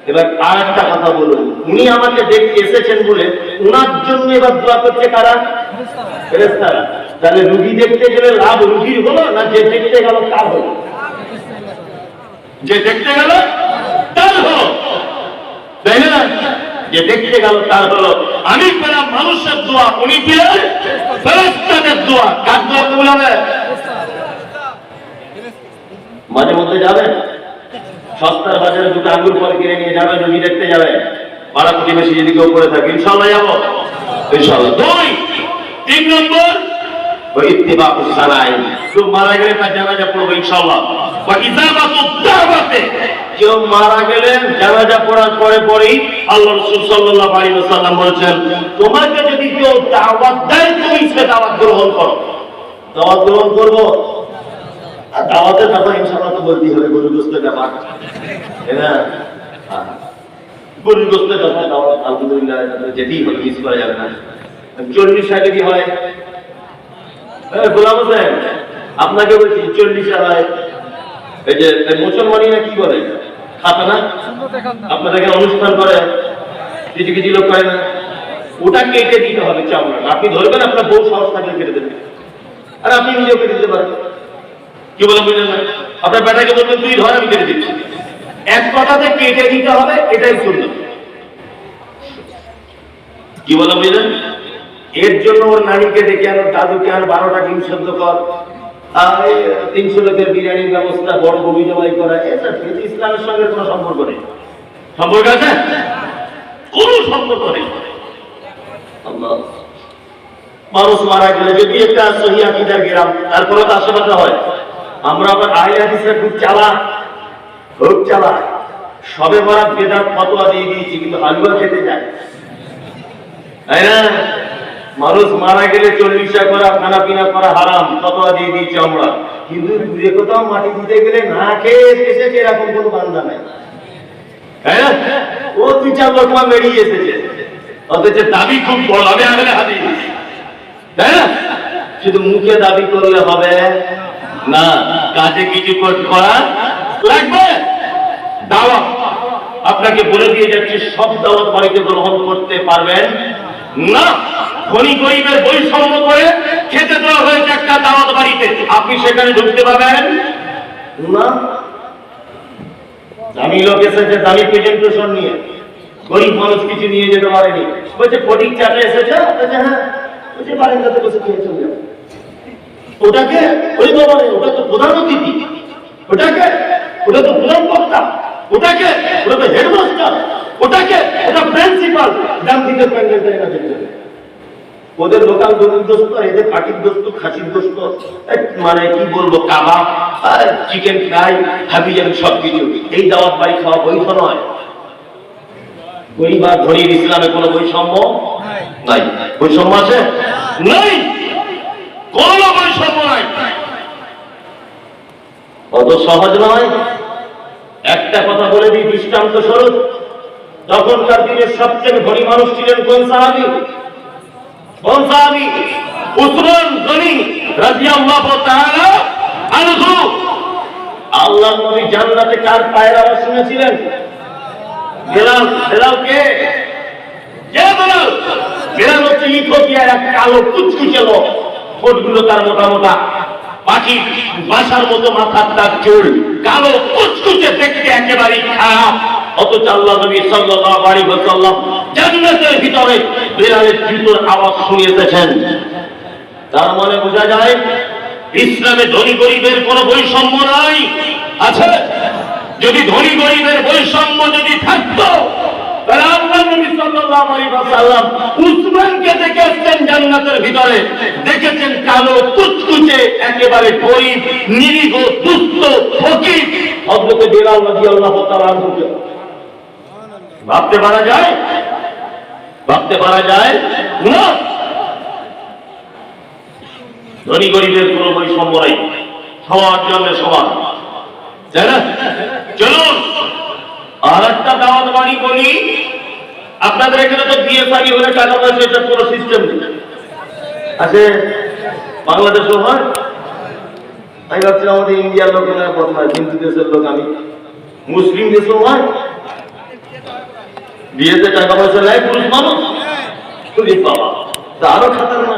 এবার আর একটা কথা বলুন, উনি আমাকে দেখতে এসেছেন বলে উনার জন্য এবার দোয়া করছে কারা? ফেরেশতারা। তাহলে রুগী দেখতে গেলে লাভ রুগীর হলো না যে দেখতে গেল তার হলো? যে দেখতে গেল তার হলো, তাই না? যে দেখতে গেল তার হলো। আমি পেলাম মানুষের দোয়া, উনি পেলেন ফেরেশতাদের দোয়া। কার দোয়া কবুল হবে? মাঝে মধ্যে যাবেন সস্তার বাজারে দুটো আঙ্গুর ফল কিনে নিয়ে যাবেন, রুগী দেখতে যাবেন, পাড়া প্রতিবেশী যদি কেউ করে থাকে, ইনশাল্লাহ যাবো, ইনশাল্লাহ। 3 নম্বর ইত্তিবাউস সালাই, কেউ মারা গেলে তার জানাজা পড়বো ইনশাআল্লাহ। ওয়া ইজাবাতুদ দাওয়াতে, কেউ মারা গেলে জানাজা পড়ার পরেই আল্লাহ রাসূল সাল্লাল্লাহু আলাইহি ওয়াসাল্লাম বলেছেন, তোমাকে যদি কেউ দাওয়াত দেয় তুমি সে দাওয়াত গ্রহণ করো। দাওয়াত গ্রহণ করবো, আর দাওয়াতের ব্যাপার ইনশাআল্লাহ তো বলতেই হবে, গরু গোশতের ব্যাপার, তাই না? গরু গোশতের ব্যাপার দাওয়াত আলহামদুলিল্লাহ যেতেই হবে, মিস করা যাবে না। 40 যদি হয়, গোলাম হোসেন আপনাকে বলছি 40 হয়, এই যে মুসলমানিরা কি বলে খাতা না, আপনাদেরকে অনুষ্ঠান করে কিছু কিছু লোক করে না, ওটা কেটে দিতে হবে চামড়া। আপনি ধরবেন, আপনার বউ সাহস থাকলে কেটে দেবেন, আর আপনি নিজেও কেটে দিতে পারেন। কি বলে বুঝলেন না? আপনার বেটাকে বলবেন তুই ধর, আমি কেটে দিচ্ছি। এক কথাতে কেটে দিতে হবে, এটাই সুন্নাত। কি বলে বুঝলেন? এর জন্য ওর নানিকে ডেকে আনো, দাদুকে আনো, 12টা ডিম সেদ্ধ কর, 300 লোকের বিরিয়ানির ব্যবস্থা, বড় গরু জবাই করা, এসব ইসলামের সঙ্গে কোনো সম্পর্ক নেই। সম্পর্ক আছে? কোনো সম্পর্ক নেই। মানুষ মারা গেলে যদি একটা সহিহ আকীদার গ্রাম, তারপরে তো আশেপাশে হয়, আমরা আবার আহলে হাদিসের খুব চালাক, সবে বরাত বেদাত ফতোয়া দিয়ে দিয়েছি, কিন্তু হালুয়া খেতে যায়, তাই না? মানুষ মারা গেলে 40 করা, খানা পিনা করা হারাম, ফতোয়া দিয়ে দিয়েছি আমরা, কিন্তু দূরে কোথাও মাটি দিতে গেলে না খেয়ে এসেছে এরকম কোনো বান্দা নাই, তাই না? ও 2-4 লোকমা বেরিয়ে এসেছে, অথচ দাবি খুব বড়, আমি আহলে হাদিস, তাই না? শুধু মুখে দাবি করলে হবে না, কাজে কিছু করা লাগবে। দাওয়াত আপনাকে বলে দিয়ে যাচ্ছি, সব দাওয়াত বাড়িতে গ্রহণ করতে পারবেন না। ধনী গরিবের বৈষম্য করে খেতে দেওয়া হয়েছে একটা দাওয়াত বাড়িতে, আপনি সেখানে ঢুকতে পারবেন না। দামি লোক এসেছে দামি প্রেজেন্টেশন নিয়ে, গরিব মানুষ কিছু নিয়ে যেতে পারেনি, বলছে ফটিক চাটে এসেছে, হ্যাঁ বলছে বারান্দাতে বসে খেয়ে চলে যাবে। ওটাকে ওই বাবা, ওটা তো প্রধান অতিথি, ওটা তো প্রধান বক্তা, ওটা তো হেডমাস্টার, ওটা প্রিন্সিপাল, দাম দিতে প্যান্ডেল দেয় না যেতে। ওদের লোকাল গরুর দোস্ত, এদের পাটির দোস্ত, খাসির দোস্ত, মানে কি বলবো, কাবাব, চিকেন ফ্রাই, হাবি জাবি সবকিছু। এই দাওয়াত বাড়ি খাওয়া বৈধ নয়। গরিব আর ধনীর ইসলামে কোনো বৈষম্য নাই। বৈষম্য আছে? নাই, কোনো বৈষম্য নাই। অত সহজ নয়। একটা কথা বলে দিই দৃষ্টান্ত স্বরূপ, তখনকার দিনে সবচেয়ে ধনী মানুষ ছিলেন কোন সাহাবী? উসমান গনি রাদিয়াল্লাহু তাআলা আনহু। আল্লাহর নবী জান্নাতে কার পায়ের আওয়াজ শুনেছিলেন? বেলাল। বেলাল কে? বেলাল হচ্ছে ইথিওপিয়ার এক কালো কুচকুচে লোক, ঠোঁটগুলো তার মোটা মোটা, পাখি বাসার মতো মাথার তার চুল, কালো কুচকুচে, দেখতে একেবারেই খারাপ। অথচ আল্লাহ নবী সাল্লাল্লাহু আলাইহি ওয়াসাল্লাম জান্নাতের ভিতরে বেলালের জুতোর আওয়াজ শুনিয়েছেন। তার মানে বোঝা যায় ইসলামে ধনী গরিবের কোনো বৈষম্য নাই। আছে? যদি ধনী গরিবের বৈষম্য যদি থাকতো, তাহলে আল্লাহ নবী সাল্লাল্লাহু আলাইহি ওয়াসাল্লাম উসমানকে দেখেছেন জান্নাতের ভিতরে, দেখেছেন কালো কুচকুচে, একেবারে গরিব, নিরীহ, দুস্থ, ফকির হযরত বেলাল রাদিয়াল্লাহু তাআলা আনহুকে। ভাবতে পারা যায়? ভাবতে পারা যায় না। ধনী গরিবের কোনো বৈষম্য নাই, সবার জন্য সমান, তাই না? চলুন আর একটা দাওয়াত বাড়ি বলি। আপনাদের এখানে তো বিয়ে শাদী হলে টাকা পয়সা, এটা কোনো সিস্টেম নেই। আছে? বাংলাদেশও হয়, আমি ভাবছিলাম আমাদের ইন্ডিয়ার লোক নয়, বদমাশ হিন্দু দেশের লোক, আমি মুসলিম দেশও হয়, বিয়েতে টাকা পয়সা নেয় পুরুষ মানুষ। বাবা, আরো খাতারনাক।